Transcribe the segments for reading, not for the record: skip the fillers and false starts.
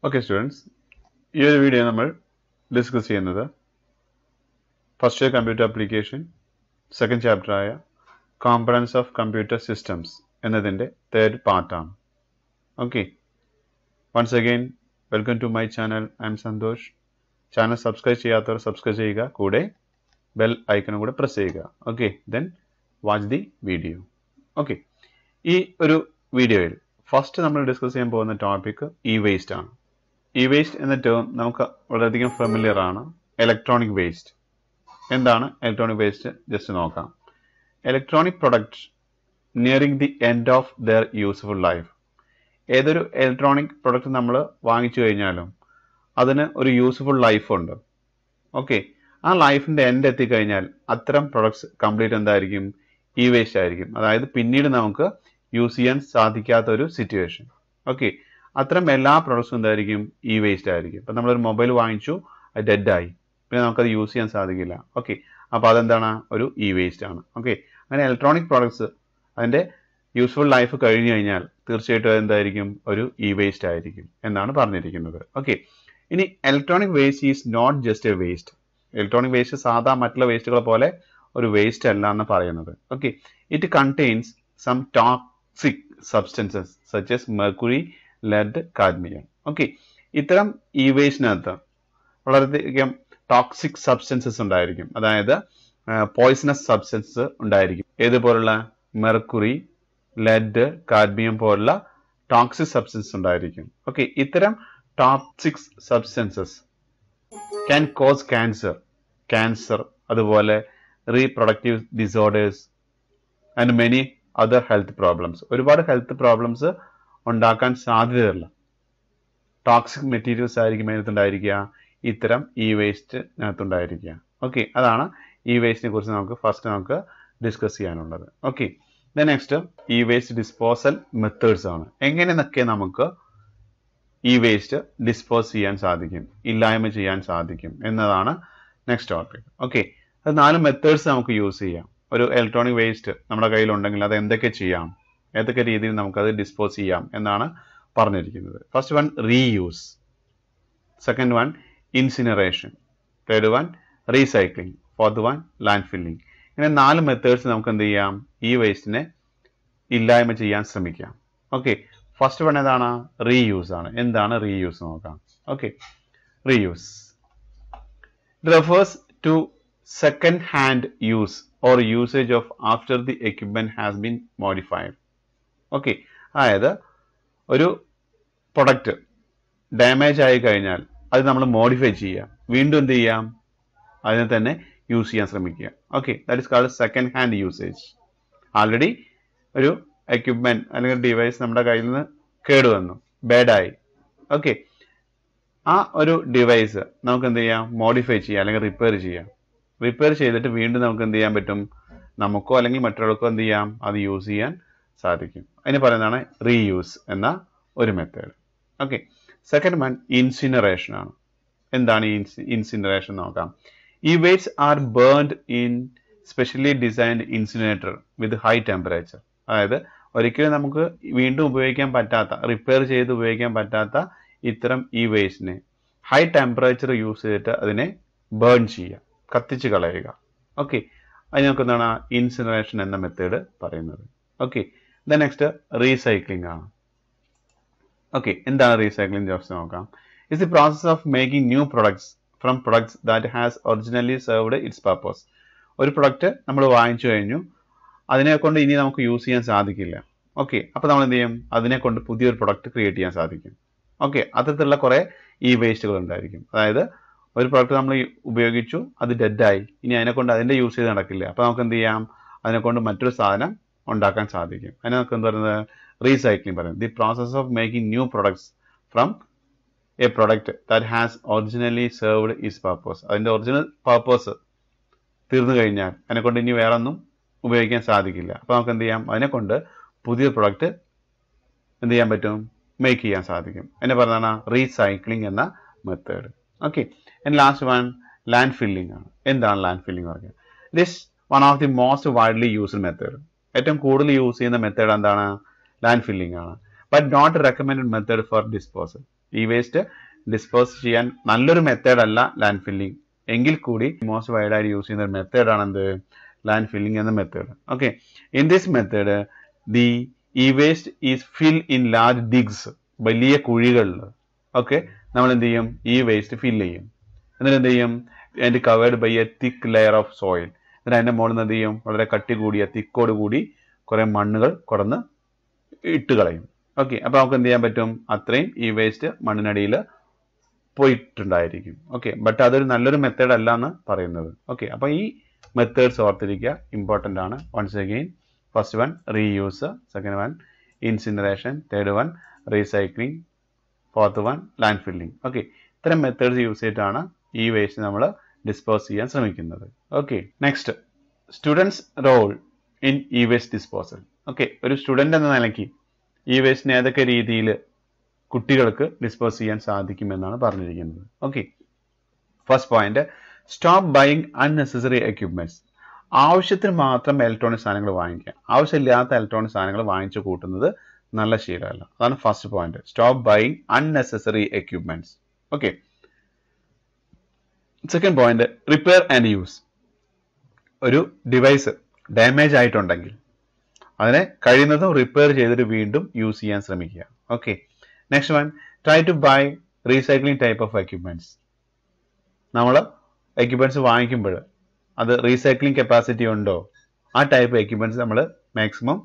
Okay, students, ഈ ഒരു video നമ്മൾ ഡിസ്കസ് ചെയ്യുന്നത് first year computer application second chapter ആയ കോമ്പണൻസ് ഓഫ് കമ്പ്യൂട്ടർ സിസ്റ്റംസ് എന്നതിൻ്റെ തേർഡ് പാർട്ടാണ്. Okay, once again welcome to my channel. I am Santhosh. Channel subscribe ചെയ്യാത്തവർ subscribe ചെയ്യുക, കൂടെ ബെൽ ഐക്കണും കൂടെ പ്രസ് ചെയ്യുക. Okay, then watch the video. Okay, ഈ ഒരു വീഡിയോയിൽ ഫസ്റ്റ് നമ്മൾ ഡിസ്കസ് ചെയ്യാൻ പോകുന്ന ടോപ്പിക് ഇ വേസ്റ്റ് ആണ്. ഇ വേസ്റ്റ് എന്ന ടേം നമുക്ക് വളരെയധികം ഫെമിലിയർ ആണ്. ഇലക്ട്രോണിക് വേസ്റ്റ് എന്താണ്? ഇലക്ട്രോണിക് വേസ്റ്റ് ജസ്റ്റ് നോക്കാം. Electronic products nearing the end of their useful life. ഏതൊരു ഇലക്ട്രോണിക് പ്രൊഡക്റ്റ് നമ്മൾ വാങ്ങിച്ചു കഴിഞ്ഞാലും അതിന് ഒരു യൂസ്ഫുൾ ലൈഫ് ഉണ്ട്. ഓക്കെ, ആ ലൈഫിൻ്റെ എൻഡ് എത്തിക്കഴിഞ്ഞാൽ അത്തരം പ്രൊഡക്ട്സ് കംപ്ലീറ്റ് എന്തായിരിക്കും? ഇ വേസ്റ്റ് ആയിരിക്കും. അതായത് പിന്നീട് നമുക്ക് യൂസ് ചെയ്യാൻ സാധിക്കാത്ത ഒരു സിറ്റുവേഷൻ. ഓക്കെ, അത്തരം എല്ലാ പ്രൊഡക്ട്സും എന്തായിരിക്കും? ഇ വേസ്റ്റ് ആയിരിക്കും. ഇപ്പം നമ്മളൊരു മൊബൈൽ വാങ്ങിച്ചു, അത് ഡെഡായി, പിന്നെ നമുക്കത് യൂസ് ചെയ്യാൻ സാധിക്കില്ല. ഓക്കെ, അപ്പോൾ അതെന്താണ്? ഒരു ഇ വേസ്റ്റ് ആണ്. ഓക്കെ, അങ്ങനെ ഇലക്ട്രോണിക് പ്രോഡക്ട്സ് അതിൻ്റെ യൂസ്ഫുൾ ലൈഫ് കഴിഞ്ഞു കഴിഞ്ഞാൽ തീർച്ചയായിട്ടും എന്തായിരിക്കും? ഒരു ഇ വേസ്റ്റ് ആയിരിക്കും എന്നാണ് പറഞ്ഞിരിക്കുന്നത്. ഓക്കെ, ഇനി electronic waste is not just a waste. Electronic waste സാധാ മറ്റുള്ള വേസ്റ്റുകളെ പോലെ ഒരു വേസ്റ്റ് അല്ല എന്ന് പറയുന്നത്. Okay, it contains some toxic substances such as mercury, lead, cadmium. Okay, ഇത്തരം ഇ വേസ്റ്റിനകത്ത് വളരെയധികം ടോക്സിക് സബ്സ്റ്റൻസസ് ഉണ്ടായിരിക്കും. അതായത് പോയിസണസ് സബ്സ്റ്റൻസസ് ഉണ്ടായിരിക്കും. ഏതുപോലുള്ള? മെർക്കുറി, ലെഡ്, കാഡ്മിയം പോലുള്ള ടോക്സിക് സബ്സ്റ്റൻസ് ഉണ്ടായിരിക്കും. ഓക്കെ, ഇത്തരം toxic substances can cause cancer, അതുപോലെ reproductive disorders and many other health problems. ഒരുപാട് ഹെൽത്ത് പ്രോബ്ലംസ് ഉണ്ടാക്കാൻ സാധ്യതയുള്ള ടോക്സിക് മെറ്റീരിയൽസ് ആയിരിക്കും അതിനകത്തുണ്ടായിരിക്കുക, ഇത്തരം ഇ വേസ്റ്റിനകത്തുണ്ടായിരിക്കുക. ഓക്കെ, അതാണ് ഇ വേസ്റ്റിനെ കുറിച്ച് നമുക്ക് ഡിസ്കസ് ചെയ്യാനുള്ളത്. Okay, next E waste disposal methods ആണ്. എങ്ങനെയൊക്കെ നമുക്ക് ഇ വേസ്റ്റ് ഡിസ്പോസ് ചെയ്യാൻ സാധിക്കും, ഇല്ലായ്മ ചെയ്യാൻ സാധിക്കും എന്നതാണ് നെക്സ്റ്റ് ടോപ്പിക്. ഓക്കെ, അത് 4 മെത്തേഡ്സ് നമുക്ക് യൂസ് ചെയ്യാം. ഒരു ഇലക്ട്രോണിക് വേസ്റ്റ് നമ്മുടെ കയ്യിലുണ്ടെങ്കിൽ അത് എന്തൊക്കെ ചെയ്യാം, ഏതൊക്കെ രീതിയിൽ നമുക്കത് ഡിസ്പോസ് ചെയ്യാം എന്നാണ് പറഞ്ഞിരിക്കുന്നത്. First one reuse, second one incineration, third one recycling, fourth one land filling. ഇങ്ങനെ 4 മെത്തേഡ്സ് നമുക്ക് എന്ത് ചെയ്യാം? ഈ വേസ്റ്റിനെ ഇല്ലായ്മ ചെയ്യാൻ ശ്രമിക്കാം. ഓക്കെ, ഫസ്റ്റ് വൺ ഏതാണ്? റീയൂസ് ആണ്. എന്താണ് റീയൂസ് നോക്കാം. Okay, reuse refers to second hand use or usage of after the equipment has been modified. Okay, അതായത് ഒരു പ്രൊഡക്റ്റ് ഡാമേജ് ആയി കഴിഞ്ഞാൽ അത് നമ്മൾ മോഡിഫൈ ചെയ്യുക, വീണ്ടും എന്ത് ചെയ്യാം? അതിനെ തന്നെ യൂസ് ചെയ്യാൻ ശ്രമിക്കുക. Okay, that is called second hand usage. Already ഒരു എക്യുപ്മെന്റ് അല്ലെങ്കിൽ ഡിവൈസ് നമ്മുടെ കയ്യിൽ നിന്ന് കേടുവന്നു, ബാഡായി. ഓക്കെ, ആ ഒരു ഡിവൈസ് നമുക്ക് എന്ത് ചെയ്യാം? മോഡിഫൈ ചെയ്യാം അല്ലെങ്കിൽ റിപ്പയർ ചെയ്യാം. റിപ്പയർ ചെയ്തിട്ട് വീണ്ടും നമുക്ക് എന്ത് ചെയ്യാൻ പറ്റും? നമുക്കോ അല്ലെങ്കിൽ മറ്റൊരാൾക്കോ എന്ത് ചെയ്യാം? അത് യൂസ് ചെയ്യാൻ സാധിക്കും. അതിന് പറയുന്നതാണ് റീയൂസ് എന്ന ഒരു method. Okay, second one incineration ആണ്. എന്താണ് ഇൻസിനറേഷൻ നോക്കാം. E waste are burned in specially designed incinerator with high temperature. അതായത് ഒരിക്കലും നമുക്ക് വീണ്ടും ഉപയോഗിക്കാൻ പറ്റാത്ത, റിപ്പയർ ചെയ്ത് ഉപയോഗിക്കാൻ പറ്റാത്ത ഇത്തരം ഈ വേസ്റ്റിനെ ഹൈ ടെമ്പറേച്ചർ യൂസ് ചെയ്തിട്ട് അതിനെ ബേൺ ചെയ്യുക, കത്തിച്ച് കളയുക. ഓക്കെ, അതിനൊക്കെ എന്താണ് ഇൻസിനറേഷൻ എന്ന മെത്തേഡ് പറയുന്നത്. ഓക്കെ, നെക്സ്റ്റ് റീസൈക്ലിംഗ് ആണ്. ഓക്കെ, എന്താണ് റീസൈക്ലിംഗ്? ജസ്റ്റ് നോക്കാം. It's the process of making new products from products that has originally served it's purpose. ഒരു പ്രൊഡക്റ്റ് നമ്മൾ വാങ്ങിച്ചു കഴിഞ്ഞു, അതിനെ കൊണ്ട് ഇനി നമുക്ക് യൂസ് ചെയ്യാൻ സാധിക്കില്ല. ഓക്കെ, അപ്പോൾ നമ്മൾ എന്ത് ചെയ്യും? അതിനെ കൊണ്ട് പുതിയൊരു പ്രൊഡക്റ്റ് ക്രിയേറ്റ് ചെയ്യാൻ സാധിക്കും. ഓക്കെ, അത്തരത്തിലുള്ള കുറേ ഇ വേസ്റ്റുകൾ ഉണ്ടായിരിക്കും. അതായത് ഒരു പ്രൊഡക്റ്റ് നമ്മൾ ഉപയോഗിച്ചു, അത് ഡെഡായി, ഇനി അതിനെക്കൊണ്ട് അതിൻ്റെ യൂസ് ചെയ്ത് നടക്കില്ല. അപ്പോൾ നമുക്ക് എന്ത് ചെയ്യാം? അതിനെക്കൊണ്ട് മറ്റൊരു സാധനം ഉണ്ടാക്കാൻ സാധിക്കും. അതിനെ നമുക്ക് എന്ത് പറയുന്നത്? റീസൈക്ലിംഗ് പറയുന്നത്. The process of making new products from A product that has originally served it's purpose. അതിൻ്റെ ഒറിജിനൽ പർപ്പസ് തീർന്നു കഴിഞ്ഞാൽ അതിനെക്കൊണ്ട് ഇനി വേറെ ഒന്നും ഉപയോഗിക്കാൻ സാധിക്കില്ല. അപ്പോൾ നമുക്ക് എന്ത് ചെയ്യാം? അതിനെക്കൊണ്ട് പുതിയ പ്രൊഡക്റ്റ് എന്ത് ചെയ്യാൻ പറ്റും? മേക്ക് ചെയ്യാൻ സാധിക്കും. അതിനെ പറയുന്നതാണ് റീസൈക്ലിംഗ് എന്ന method. Okay, and last one land filling ആണ്. എന്താണ് ലാൻഡ് ഫില്ലിംഗ് പറയുക? This one of the most widely used method. ഏറ്റവും കൂടുതൽ യൂസ് ചെയ്യുന്ന മെത്തേഡ് എന്താണ്? ലാൻഡ് ഫില്ലിംഗ് ആണ്. But not recommended method for disposal. ഈ വേസ്റ്റ് ഡിസ്പോസ് ചെയ്യാൻ നല്ലൊരു മെത്തേഡ് അല്ല ലാൻഡ് ഫില്ലിംഗ്. എങ്കിൽ കൂടി മോസ്റ്റ് വൈഡ് ആയിട്ട് യൂസ് ചെയ്യുന്ന ഒരു മെത്തേഡാണ് എന്ത്, ലാൻഡ് ഫില്ലിംഗ് എന്ന method. Okay, in this method the e waste is fill in large digs, വലിയ കുഴികളിൽ ഓക്കെ നമ്മൾ എന്ത് ചെയ്യും, ഈ വേസ്റ്റ് ഫില്ല് ചെയ്യും. എന്നിട്ട് എന്ത് ചെയ്യും, and covered by a thick layer of soil. എന്നിട്ട് അതിന്റെ മുകളിൽ നിന്ന് എന്ത് ചെയ്യും, വളരെ കട്ടി കൂടിയ തിക്കോട് കൂടി കുറെ മണ്ണുകൾ കൊടന്ന് ഇട്ട് കളയും. ഓക്കെ, അപ്പൊ നമുക്ക് എന്ത് ചെയ്യാൻ പറ്റും, അത്രയും ഈ വേസ്റ്റ് മണ്ണിനടിയിൽ പോയിട്ടുണ്ടായിരിക്കും. ഓക്കെ, ബട്ട് അതൊരു നല്ലൊരു മെത്തേഡ് അല്ല എന്ന് പറയുന്നത്. ഓക്കെ, അപ്പൊ ഈ മെത്തേഡ്സ് ഓർത്തിരിക്കുക, ഇമ്പോർട്ടൻ്റ് ആണ്. Once again, first one reuse, second one incineration, third one recycling, fourth one land filling. Okay, ഇത്തരം മെത്തേഡ്സ് യൂസ് ചെയ്തിട്ടാണ് ഈ വേസ്റ്റ് നമ്മൾ ഡിസ്പോസ് ചെയ്യാൻ ശ്രമിക്കുന്നത്. Okay, next students role in e waste disposal. Okay, ഒരു student എന്ന നിലയ്ക്ക് ഈ വേസ്റ്റിനെ ഏതൊക്കെ രീതിയിൽ കുട്ടികൾക്ക് ഡിസ്പോസ് ചെയ്യാൻ സാധിക്കുമെന്നാണ് പറഞ്ഞിരിക്കുന്നത്. Okay, first point, stop buying unnecessary equipments. ആവശ്യത്തിന് മാത്രം ഇലക്ട്രോണിക് സാധനങ്ങൾ വാങ്ങിക്കുക, ആവശ്യമില്ലാത്ത ഇലക്ട്രോണിക് സാധനങ്ങൾ വാങ്ങിച്ചു കൂട്ടുന്നത് നല്ല ശീലമല്ല. അതാണ് first point, stop buying unnecessary equipments. Okay, second point, repair and use. ഒരു ഡിവൈസ് ഡാമേജ് ആയിട്ടുണ്ടെങ്കിൽ അതിനെ കഴിയുന്നതും റിപ്പയർ ചെയ്തിട്ട് വീണ്ടും യൂസ് ചെയ്യാൻ ശ്രമിക്കുക. Okay, next one, try to buy recycling type of equipments. നമ്മൾ എക്യുപ്മെന്റ്സ് വാങ്ങിക്കുമ്പോൾ അത് റീസൈക്ലിംഗ് കപ്പാസിറ്റി ഉണ്ടോ, ആ ടൈപ്പ് എക്യുപ്മെന്റ്സ് നമ്മൾ മാക്സിമം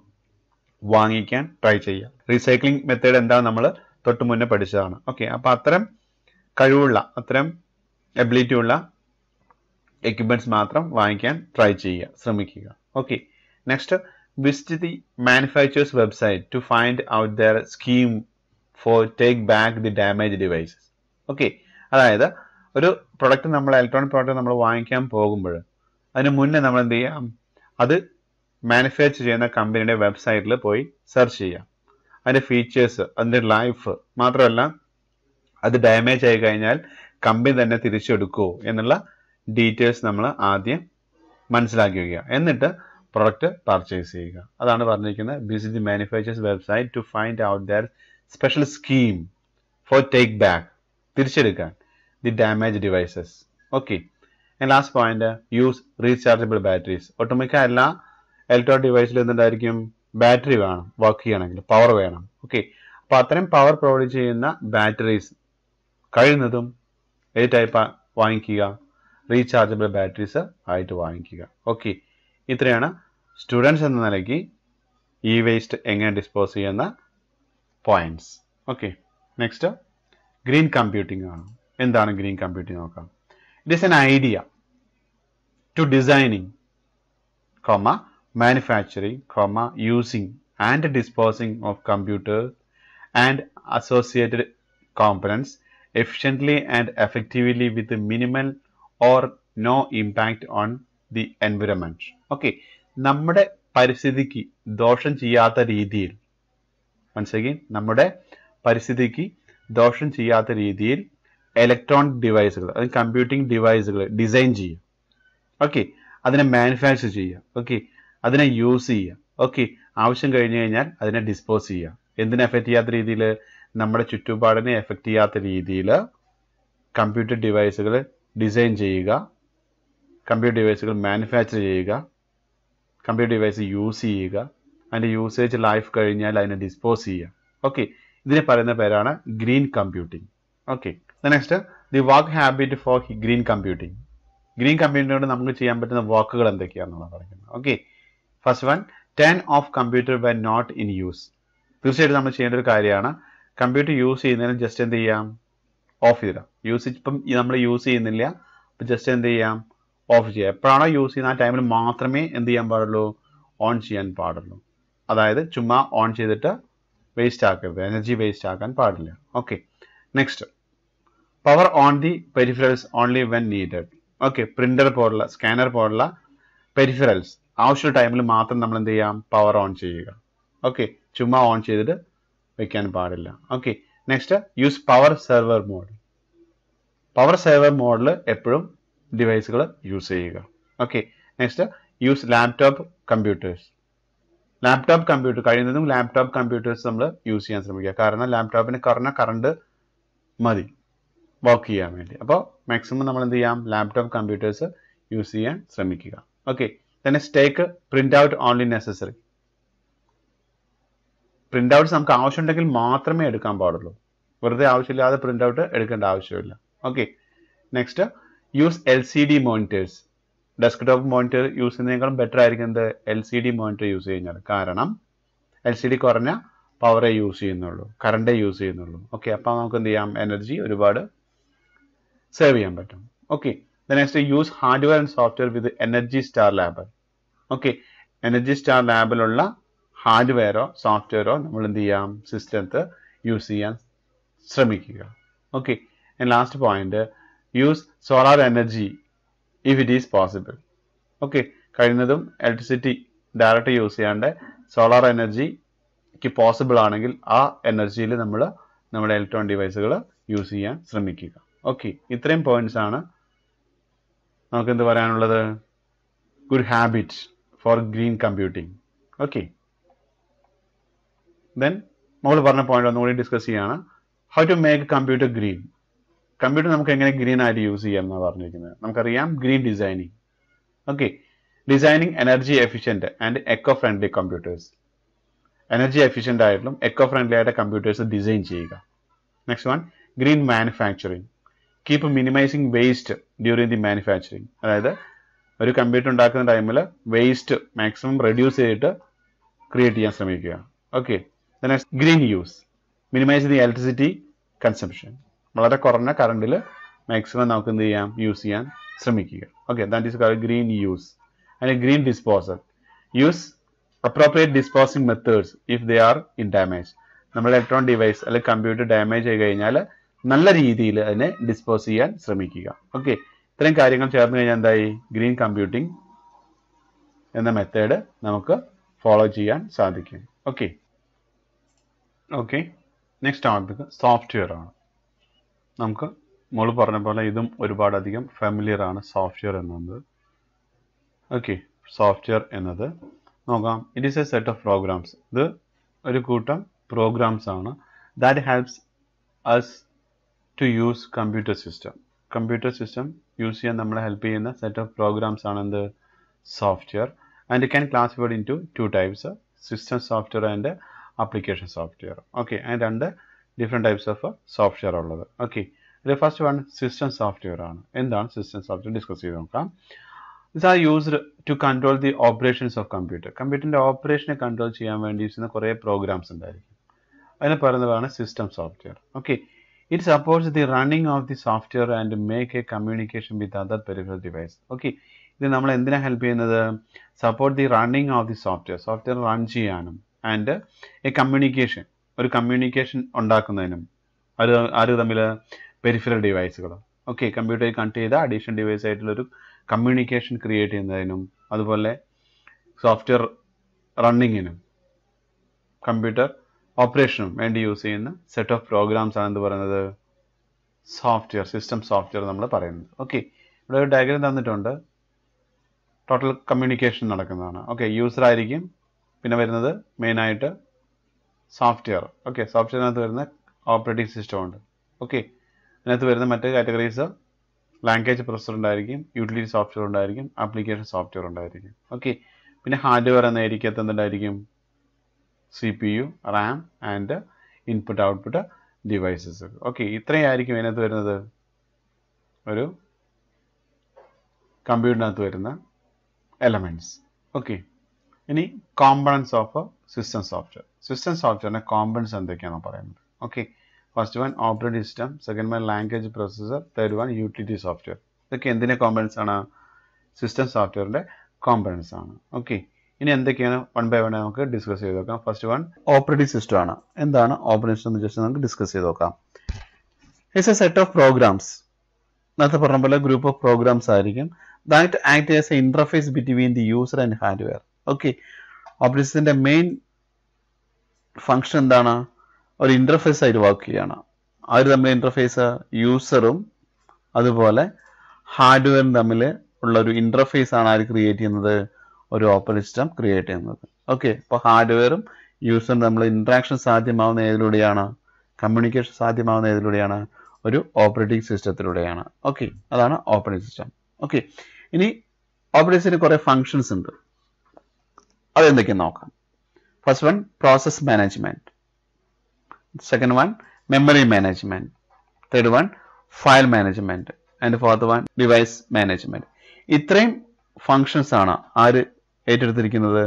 വാങ്ങിക്കാൻ ട്രൈ ചെയ്യുക. റീസൈക്ലിംഗ് മെത്തേഡ് എന്താ നമ്മൾ തൊട്ട് മുന്നേ പഠിച്ചതാണ്. ഓക്കെ, അപ്പൊ അത്തരം കഴിവുള്ള, അത്തരം എബിലിറ്റി ഉള്ള എക്യുപ്മെന്റ്സ് മാത്രം വാങ്ങിക്കാൻ ട്രൈ ചെയ്യുക, ശ്രമിക്കുക. Okay, next, visit the manufacturers website to find out their scheme for take back the damage devices. Okay, അതായത് ഒരു പ്രൊഡക്റ്റ്, നമ്മൾ ഇലക്ട്രോണിക് പ്രോഡക്റ്റ് നമ്മൾ വാങ്ങിക്കാൻ പോകുമ്പോൾ അതിന് മുന്നേ നമ്മൾ എന്ത് ചെയ്യാം, അത് മാനുഫാക്ചർ ചെയ്യുന്ന കമ്പനിയുടെ വെബ്സൈറ്റിൽ പോയി സെർച്ച് ചെയ്യാം, അതിന്റെ ഫീച്ചേഴ്സ്, അതിന്റെ ലൈഫ്, മാത്രമല്ല അത് ഡാമേജ് ആയി കഴിഞ്ഞാൽ കമ്പനി തന്നെ തിരിച്ചെടുക്കുമോ എന്നുള്ള ഡീറ്റെയിൽസ് നമ്മൾ ആദ്യം മനസ്സിലാക്കി വയ്ക്കുക, എന്നിട്ട് പ്രൊഡക്റ്റ് പർച്ചേസ് ചെയ്യുക. അതാണ് പറഞ്ഞിരിക്കുന്നത്, visit the manufacturers website to find out their special scheme for take back, തിരിച്ചെടുക്കാൻ the damage devices. Okay, and last point, use rechargeable batteries. ഒട്ടുമിക്ക എല്ലാ ഇലക്ട്രോണിക് ഡിവൈസിലും എന്തുണ്ടായിരിക്കും, ബാറ്ററി വേണം, വർക്ക് ചെയ്യണമെങ്കിൽ പവർ വേണം. ഓക്കെ, അപ്പൊ അത്രയും പവർ പ്രൊവൈഡ് ചെയ്യുന്ന ബാറ്ററീസ് കഴിയുന്നതും ഏത് ടൈപ്പ് വാങ്ങിക്കുക, റീചാർജബിൾ ബാറ്ററീസ് ആയിട്ട് വാങ്ങിക്കുക. ഓക്കെ, ഇത്രയാണ് സ്റ്റുഡൻസ് എന്ന നിലയ്ക്ക് ഈ വേസ്റ്റ് എങ്ങനെ ഡിസ്പോസ് ചെയ്യുന്ന points. Okay, next green computing ആണ്. എന്താണ് ഗ്രീൻ കമ്പ്യൂട്ടിംഗ് നോക്കാം. It is an idea to designing, manufacturing, using and disposing of computers and associated components efficiently and effectively with minimal or no impact on the environment. Okay, നമ്മുടെ പരിസ്ഥിതിക്ക് ദോഷം ചെയ്യാത്ത രീതിയിൽ, മനസ്സിലാക്കി, നമ്മുടെ പരിസ്ഥിതിക്ക് ദോഷം ചെയ്യാത്ത രീതിയിൽ ഇലക്ട്രോണിക് ഡിവൈസുകൾ, അത് കമ്പ്യൂട്ടിംഗ് ഡിവൈസുകൾ ഡിസൈൻ ചെയ്യുക. ഓക്കെ, അതിനെ മാനുഫാക്ചർ ചെയ്യുക. ഓക്കെ, അതിനെ യൂസ് ചെയ്യുക. ഓക്കെ, ആവശ്യം കഴിഞ്ഞു കഴിഞ്ഞാൽ അതിനെ ഡിസ്പോസ് ചെയ്യുക. എന്തിനെ എഫക്റ്റ് ചെയ്യാത്ത രീതിയിൽ, നമ്മുടെ ചുറ്റുപാടിനെ എഫക്റ്റ് ചെയ്യാത്ത രീതിയിൽ കമ്പ്യൂട്ടർ ഡിവൈസുകൾ ഡിസൈൻ ചെയ്യുക, കമ്പ്യൂട്ടർ ഡിവൈസുകൾ മാനുഫാക്ചർ ചെയ്യുക, കമ്പ്യൂട്ടർ ഡിവൈസ് യൂസ് ചെയ്യുക, അതിൻ്റെ യൂസേജ് ലൈഫ് കഴിഞ്ഞാൽ അതിനെ ഡിസ്പോസ് ചെയ്യുക. ഓക്കെ, ഇതിനെ പറയുന്ന പേരാണ് green computing. Okay, next, the work habit for green computing. Green കമ്പ്യൂട്ടിംഗോട് നമുക്ക് ചെയ്യാൻ പറ്റുന്ന വാക്കുകൾ എന്തൊക്കെയാണെന്നാണ് പറയുന്നത്. Okay, first one, turn off computer when not in use. തീർച്ചയായിട്ടും നമ്മൾ ചെയ്യേണ്ട ഒരു കാര്യമാണ്, കമ്പ്യൂട്ടർ യൂസ് ചെയ്യുന്നതിന് ജസ്റ്റ് എന്ത് ചെയ്യാം, ഓഫ് ചെയ്തിടാം. ഇപ്പം നമ്മൾ യൂസ് ചെയ്യുന്നില്ല, അപ്പം ജസ്റ്റ് എന്ത് ചെയ്യാം, ഓഫ് ചെയ്യാം. എപ്പോഴാണോ യൂസ് ചെയ്യുന്ന ആ ടൈമിൽ മാത്രമേ എന്ത് ചെയ്യാൻ പാടുള്ളൂ, ഓൺ ചെയ്യാൻ പാടുള്ളൂ. അതായത് ചുമ്മാ ഓൺ ചെയ്തിട്ട് വേസ്റ്റ് ആക്കരുത്, എനർജി വേസ്റ്റ് ആക്കാൻ പാടില്ല. Okay, next, power on the peripherals only when needed. Okay, printer പോലുള്ള, സ്കാനർ പോലുള്ള പെരിഫറൽസ് ആവശ്യമുള്ള ടൈമിൽ മാത്രം നമ്മൾ എന്ത് ചെയ്യാം, പവർ ഓൺ ചെയ്യുക. ഓക്കെ, ചുമ്മാ ഓൺ ചെയ്തിട്ട് വെക്കാൻ പാടില്ല. Okay, next, use power server mode. Power server മോഡിൽ എപ്പോഴും ഡിവൈസുകൾ യൂസ് ചെയ്യുക. Okay, next, use laptop computers. Laptop computer കഴിയുന്നതും ലാപ്ടോപ്പ് കമ്പ്യൂട്ടേഴ്സ് നമ്മൾ യൂസ് ചെയ്യാൻ ശ്രമിക്കുക. കാരണം ലാപ്ടോപ്പിന് കുറഞ്ഞ കറണ്ട് മതി വർക്ക് ചെയ്യാൻ വേണ്ടി. അപ്പോൾ മാക്സിമം നമ്മൾ എന്ത് ചെയ്യാം, ലാപ്ടോപ്പ് കമ്പ്യൂട്ടേഴ്സ് യൂസ് ചെയ്യാൻ ശ്രമിക്കുക. Okay, then take print out only necessary. Print outs നമുക്ക് ആവശ്യമുണ്ടെങ്കിൽ മാത്രമേ എടുക്കാൻ പാടുള്ളൂ. വെറുതെ ആവശ്യമില്ലാതെ പ്രിന്റ് ഔട്ട് എടുക്കേണ്ട ആവശ്യമില്ല. Okay, next use LCD monitors. Desktop monitor use ചെയ്യുന്നതിനേക്കാളും ബെറ്റർ ആയിരിക്കുന്നത് LCD മോണിറ്റർ യൂസ് ചെയ്യുന്നത്. കാരണം LCD കുറഞ്ഞ പവറേ യൂസ് ചെയ്യുന്നുള്ളൂ, കറണ്ടേ യൂസ് ചെയ്യുന്നുള്ളൂ. ഓക്കെ, അപ്പോൾ നമുക്ക് എന്ത് ചെയ്യാം, എനർജി ഒരുപാട് സേവ് ചെയ്യാൻ പറ്റും. Okay, next use hardware and software with energy star lab. Okay, energy star ലാബിലുള്ള ഹാർഡ്വെയറോ സോഫ്റ്റ്വെയറോ നമ്മൾ എന്ത് ചെയ്യാം, സിസ്റ്റത്ത് യൂസ് ചെയ്യാൻ ശ്രമിക്കുക. Okay, and last point, use solar energy if it is possible. Okay, കഴിയുന്നതും ഇലക്ട്രിസിറ്റി ഡയറക്റ്റ് യൂസ് ചെയ്യാണ്ട് സോളാർ എനർജിക്ക് പോസിബിൾ ആണെങ്കിൽ ആ എനർജിയിൽ നമ്മൾ നമ്മുടെ ഇലക്ട്രോണിക് ഡിവൈസുകൾ യൂസ് ചെയ്യാൻ ശ്രമിക്കുക. ഓക്കെ, ഇത്രയും പോയിന്റ്സ് ആണ് നമുക്ക് എന്ത് പറയാനുള്ളത്, good habit for green computing. Okay, then നമ്മൾ പറഞ്ഞ പോയിന്റ് ഒന്നുകൂടി ഡിസ്കസ് ചെയ്യാണ്. How to make computer green. Computer നമുക്ക് എങ്ങനെ ഗ്രീൻ ആയിട്ട് യൂസ് ചെയ്യാം എന്നാണ് പറഞ്ഞിരിക്കുന്നത്. നമുക്കറിയാം green designing. Okay, designing energy efficient and eco friendly computers. Energy efficient ആയിട്ടും എക്കോ ഫ്രണ്ട്ലി ആയിട്ട് കമ്പ്യൂട്ടേഴ്സ് ഡിസൈൻ ചെയ്യുക. Next one, green manufacturing. Keep minimizing waste during the manufacturing. അതായത് ഒരു കമ്പ്യൂട്ടർ ഉണ്ടാക്കുന്ന ടൈമിൽ വേസ്റ്റ് മാക്സിമം റെഡ്യൂസ് ചെയ്തിട്ട് ക്രിയേറ്റ് ചെയ്യാൻ ശ്രമിക്കുക. Okay, next green use. Minimize the electricity consumption. വളരെ കുറഞ്ഞ കറണ്ടിൽ മാക്സിമം നമുക്ക് എന്ത് ചെയ്യാം, യൂസ് ചെയ്യാൻ ശ്രമിക്കുക. Okay, that is called green use. And green disposal. Use appropriate disposing methods if they are in damage. നമ്മുടെ ഇലക്ട്രോണിക് ഡിവൈസ് അല്ലെങ്കിൽ കമ്പ്യൂട്ടർ ഡാമേജ് ആയി കഴിഞ്ഞാൽ നല്ല രീതിയിൽ അതിനെ ഡിസ്പോസ് ചെയ്യാൻ ശ്രമിക്കുക. ഓക്കെ, ഇത്രയും കാര്യങ്ങൾ ചേർന്ന് കഴിഞ്ഞാൽ എന്തായി, ഗ്രീൻ കമ്പ്യൂട്ടിംഗ് എന്ന മെത്തേഡ് നമുക്ക് ഫോളോ ചെയ്യാൻ സാധിക്കും. Okay okay next topic software ആണ്. നമുക്ക് മോള് പറഞ്ഞ പോലെ ഇതും ഒരുപാടധികം ഫെമിലിയർ ആണ് സോഫ്റ്റ്വെയർ എന്നത്. ഓക്കെ, സോഫ്റ്റ്വെയർ എന്നത് നോക്കാം. It is a set of programs. ഇത് ഒരു കൂട്ടം പ്രോഗ്രാംസ് ആണ്. That helps us to use computer system. Computer system use ചെയ്യാൻ നമ്മളെ ഹെൽപ്പ് ചെയ്യുന്ന സെറ്റ് ഓഫ് പ്രോഗ്രാംസ് ആണ് എന്ത്, software. And it can classified in two types, system software and application software. Okay, and രണ്ട് ഡിഫറെൻറ്റ് ടൈപ്സ് ഓഫ് സോഫ്റ്റ്വെയർ ഉള്ളത്. Okay, ഇതിൽ first one system software ആണ്. എന്താണ് സിസ്റ്റം സോഫ്റ്റ്വെയർ ഡിസ്കസ് ചെയ്ത് നോക്കാം. These are used to control the operations of computer. കമ്പ്യൂട്ടറിൻ്റെ ഓപ്പറേഷനെ control ചെയ്യാൻ വേണ്ടി യൂസ് ചെയ്യുന്ന കുറേ പ്രോഗ്രാംസ് ഉണ്ടായിരിക്കും. അതിനെ പറയുന്നതാണ് system software. Okay, it supports the running of the software and make A communication with other peripheral device. Okay, ഇത് നമ്മൾ എന്തിനാണ് ഹെൽപ്പ് ചെയ്യുന്നത്, support the running of the software, software run ചെയ്യാനും, ആൻഡ് എ കമ്മ്യൂണിക്കേഷൻ, ഒരു communication ഉണ്ടാക്കുന്നതിനും. ആര് തമ്മിൽ, peripheral ഡിവൈസുകൾ. Okay, കമ്പ്യൂട്ടറിൽ connect ചെയ്ത അഡീഷണൽ ഡിവൈസ് ആയിട്ടുള്ളൊരു കമ്മ്യൂണിക്കേഷൻ ക്രിയേറ്റ് ചെയ്യുന്നതിനും അതുപോലെ സോഫ്റ്റ്വെയർ റണ്ണിങ്ങിനും കമ്പ്യൂട്ടർ ഓപ്പറേഷനും വേണ്ടി യൂസ് ചെയ്യുന്ന സെറ്റ് ഓഫ് പ്രോഗ്രാംസ് ആണ് എന്ത് പറയുന്നത്, സോഫ്റ്റ്വെയർ, സിസ്റ്റം സോഫ്റ്റ്വെയർ നമ്മൾ പറയുന്നത്. ഓക്കെ, ഇവിടെ ഒരു ഡയഗ്രാം തന്നിട്ടുണ്ട്. ടോട്ടൽ കമ്മ്യൂണിക്കേഷൻ നടക്കുന്നതാണ്. ഓക്കെ, യൂസർ ആയിരിക്കും, പിന്നെ വരുന്നത് മെയിനായിട്ട് സോഫ്റ്റ്വെയർ. ഓക്കെ, സോഫ്റ്റ്വെയറിനകത്ത് വരുന്ന ഓപ്പറേറ്റിംഗ് സിസ്റ്റം ഉണ്ട്. ഓക്കെ, അതിനകത്ത് വരുന്ന മറ്റ് കാറ്റഗറീസ് ലാംഗ്വേജ് പ്രൊസസർ ഉണ്ടായിരിക്കും, യൂട്ടിലിറ്റി സോഫ്റ്റ്വെയർ ഉണ്ടായിരിക്കും, ആപ്ലിക്കേഷൻ സോഫ്റ്റ്വെയർ ഉണ്ടായിരിക്കും. ഓക്കെ, പിന്നെ ഹാർഡ്വെയർ എന്ന ഏരിയക്കകത്ത് എന്തുണ്ടായിരിക്കും, CPU, RAM and input output devices. Okay, ഇത്രയായിരിക്കും അതിനകത്ത് വരുന്നത്, ഒരു കമ്പ്യൂട്ടറിനകത്ത് വരുന്ന എലമെൻറ്റ്സ്. ഓക്കെ, ഇനി components of system software. System സോഫ്റ്റ്വെയറിൻ്റെ കോമ്പണൻസ് എന്തൊക്കെയാണെന്ന് പറയുന്നത്. Okay, first one operating system, second one language processor, third one utility software. ഇതൊക്കെ എന്തിൻ്റെ കോമ്പണൻസ് ആണ്, സിസ്റ്റം സോഫ്റ്റ്വെയറിൻ്റെ കോമ്പണൻസ് ആണ്. ഓക്കെ, ഇനി എന്തൊക്കെയാണ് വൺ ബൈ വൺ നമുക്ക് ഡിസ്കസ് ചെയ്ത് നോക്കാം. ഫസ്റ്റ് വൺ ഓപ്പറേറ്റിംഗ് സിസ്റ്റം ആണ്. എന്താണ് ഓപ്പറേറ്റിംഗ് സിസ്റ്റം എന്ന് ജസ്റ്റ് നമുക്ക് ഡിസ്കസ് ചെയ്ത് നോക്കാം. It's a set of programs. നേരത്തെ പറഞ്ഞ പോലെ ഗ്രൂപ്പ് ഓഫ് പ്രോഗ്രാംസ് ആയിരിക്കും. That act as a interface between the user and hardware. Okay, operating സിസ്റ്റത്തിന്റെ മെയിൻ ഫംഗ്ഷൻ എന്താണ്, ഒരു ഇന്റർഫേസ് ആയിട്ട് വർക്ക് ചെയ്യാണ്. അവർ തമ്മിൽ ഇന്റർഫേസ് യൂസറും അതുപോലെ ഹാർഡ്വെയറും തമ്മിൽ ഉള്ള ഒരു ഇന്റർഫേസ് ആണ് ആര് ക്രിയേറ്റ് ചെയ്യുന്നത്, ഒരു ഓപ്പറേറ്റിംഗ് സിസ്റ്റം ക്രിയേറ്റ് ചെയ്യുന്നത്. ഓക്കെ, അപ്പോൾ ഹാർഡ്വെയറും യൂസറും നമ്മൾ ഇന്ററാക്ഷൻ സാധ്യമാവുന്ന ഏതിലൂടെയാണ്? കമ്മ്യൂണിക്കേഷൻ സാധ്യമാവുന്ന ഏതിലൂടെയാണ്? ഒരു ഓപ്പറേറ്റിംഗ് സിസ്റ്റത്തിലൂടെയാണ്. ഓക്കെ, അതാണ് ഓപ്പറേറ്റിംഗ് സിസ്റ്റം. ഓക്കെ, ഇനി ഓപ്പറേറ്റിംഗ് സിസ്റ്റത്തിൽ കുറെ ഫങ്ഷൻസ് ഉണ്ട്, അതെന്തൊക്കെയെന്ന് നോക്കാം. First one process management, second one memory management, third one file management and fourth one device management. ഇത്രയും ഫങ്ഷൻസ് ആണ് ആര് ഏറ്റെടുത്തിരിക്കുന്നത്?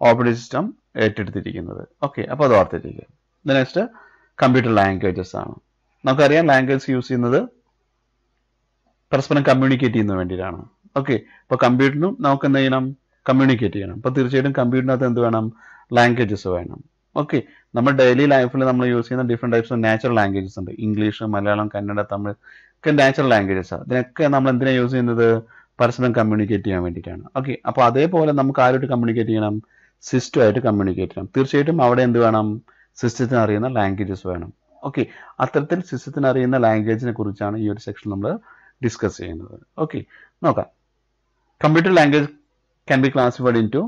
ഓപ്പറേറ്റിംഗ് സിസ്റ്റം ഏറ്റെടുത്തിരിക്കുന്നത്. ഓക്കെ, അപ്പോൾ അത് ഓർത്തിരിക്കുക. നെക്സ്റ്റ് കമ്പ്യൂട്ടർ ലാംഗ്വേജസ് ആണ്. നമുക്കറിയാം ലാംഗ്വേജ് യൂസ് ചെയ്യുന്നത് പരസ്പരം കമ്മ്യൂണിക്കേറ്റ് ചെയ്യുന്നതിന് വേണ്ടിയിട്ടാണ്. ഓക്കെ, അപ്പോൾ കമ്പ്യൂട്ടറിനും നമുക്ക് എന്ത് ചെയ്യണം? കമ്മ്യൂണിക്കേറ്റ് ചെയ്യണം. അപ്പോൾ തീർച്ചയായിട്ടും കമ്പ്യൂട്ടറിനകത്ത് എന്ത് വേണം? ലാംഗ്വേജസ് വേണം. ഓക്കെ, നമ്മൾ ഡെയിലി ലൈഫിൽ നമ്മൾ യൂസ് ചെയ്യുന്ന different types of natural languages ഉണ്ട്. ഇംഗ്ലീഷ്, മലയാളം, കന്നഡ, തമിഴ് ഒക്കെ നാച്ചുറൽ ലാംഗ്വേജസ് ആണ്. ഇതിനൊക്കെ നമ്മൾ എന്തിനാണ് യൂസ് ചെയ്യുന്നത്? പരസ്പരം കമ്മ്യൂണിക്കേറ്റ് ചെയ്യാൻ വേണ്ടിയിട്ടാണ്. ഓക്കെ, അപ്പോൾ അതേപോലെ നമുക്ക് ആരോട്ട് കമ്മ്യൂണിക്കേറ്റ് ചെയ്യണം? സിസ്റ്റമായിട്ട് കമ്മ്യൂണിക്കേറ്റ് ചെയ്യണം. തീർച്ചയായിട്ടും അവിടെ എന്ത് വേണം? സിസ്റ്റത്തിന് അറിയുന്ന ലാംഗ്വേജസ് വേണം. ഓക്കെ, അത്തരത്തിൽ സിസ്റ്റത്തിന് അറിയുന്ന ലാംഗ്വേജിനെ കുറിച്ചാണ് ഈ ഒരു സെക്ഷൻ നമ്മൾ ഡിസ്കസ് ചെയ്യുന്നത്. ഓക്കെ, നോക്കാം. Computer language can be classified in to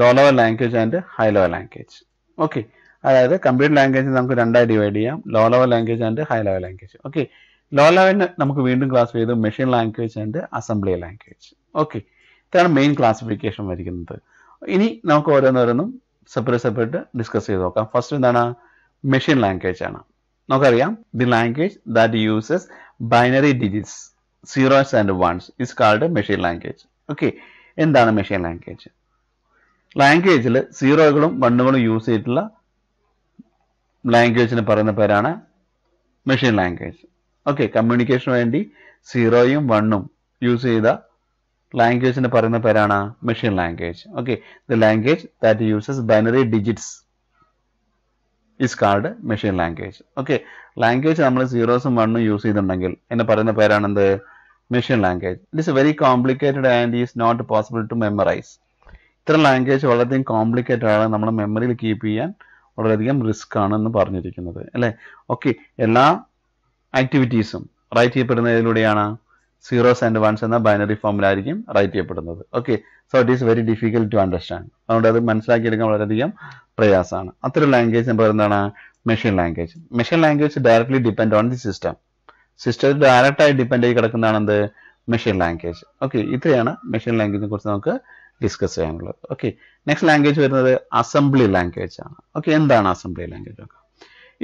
low level language and high level language. Okay, അതായത് കമ്പ്യൂട്ടർ ലാംഗ്വേജ് നമുക്ക് രണ്ടായി ഡിവൈഡ് ചെയ്യാം, low level language and high level language. Okay, low ലെവലിന് നമുക്ക് വീണ്ടും ക്ലാസിഫൈ ചെയ്തു machine language and assembly language. Okay, ഇതാണ് main classification വരിക്കുന്നത്. ഇനി നമുക്ക് ഓരോന്നോരോന്നും സെപ്പറേറ്റ് ഡിസ്കസ് ചെയ്ത് നോക്കാം. ഫസ്റ്റ് എന്താണ്? മെഷീൻ ലാംഗ്വേജ് ആണ്. നമുക്കറിയാം the language that uses binary digits, zeros and ones is called machine language. Okay, എന്താണ് മെഷീൻ ലാംഗ്വേജ്? ലാംഗ്വേജിൽ സീറോകളും വണ്ണുകളും യൂസ് ചെയ്തിട്ടുള്ള ലാംഗ്വേജിന് പറയുന്ന പേരാണ് മെഷീൻ ലാംഗ്വേജ്. ഓക്കെ, കമ്മ്യൂണിക്കേഷന് വേണ്ടി സീറോയും വണ്ണും യൂസ് ചെയ്ത ലാംഗ്വേജിന് പറയുന്ന പേരാണ് machine language. Okay, the language that uses binary digits is called machine language. Okay, language നമ്മൾ സീറോസും വണ്ണും യൂസ് ചെയ്തിട്ടുണ്ടെങ്കിൽ എന്ന് പറയുന്ന പേരാണെന്ത്? Machine language. It is very complicated and is not possible to memorize. ഇത്തരം ലാംഗ്വേജ് വളരെയധികം കോംപ്ലിക്കേറ്റഡ് ആണ്, നമ്മുടെ മെമ്മറിയിൽ കീപ്പ് ചെയ്യാൻ വളരെയധികം റിസ്ക് ആണെന്ന് പറഞ്ഞിരിക്കുന്നത് അല്ലേ. ഓക്കെ, എല്ലാ ആക്ടിവിറ്റീസും റൈറ്റ് ചെയ്യപ്പെടുന്നതിലൂടെയാണ് സീറോസ് ആൻഡ് വൺസ് എന്ന ബൈനറി ഫോമിലായിരിക്കും റൈറ്റ് ചെയ്യപ്പെടുന്നത്. Okay, so it is very difficult to understand. അതുകൊണ്ട് അത് മനസ്സിലാക്കിയെടുക്കാൻ വളരെയധികം പ്രയാസമാണ്. അത്തരം ലാംഗ്വേജ് പറയുന്നതാണ് machine language. Machine language directly depend on the system. സിസ്റ്റത്തിൽ ഡയറക്റ്റ് ആയി ഡിപ്പെൻഡ് ആയി കിടക്കുന്നതാണ് എന്ത്? Machine language. ഓക്കെ, ഇത്രയാണ് മെഷീൻ ലാംഗ്വേജിനെ കുറിച്ച് നമുക്ക് ഡിസ്കസ് ചെയ്യാനുള്ളത്. ഓക്കെ, നെക്സ്റ്റ് ലാംഗ്വേജ് വരുന്നത് അസംബ്ലി ലാംഗ്വേജ് ആണ്. ഓക്കെ, എന്താണ് assembly language?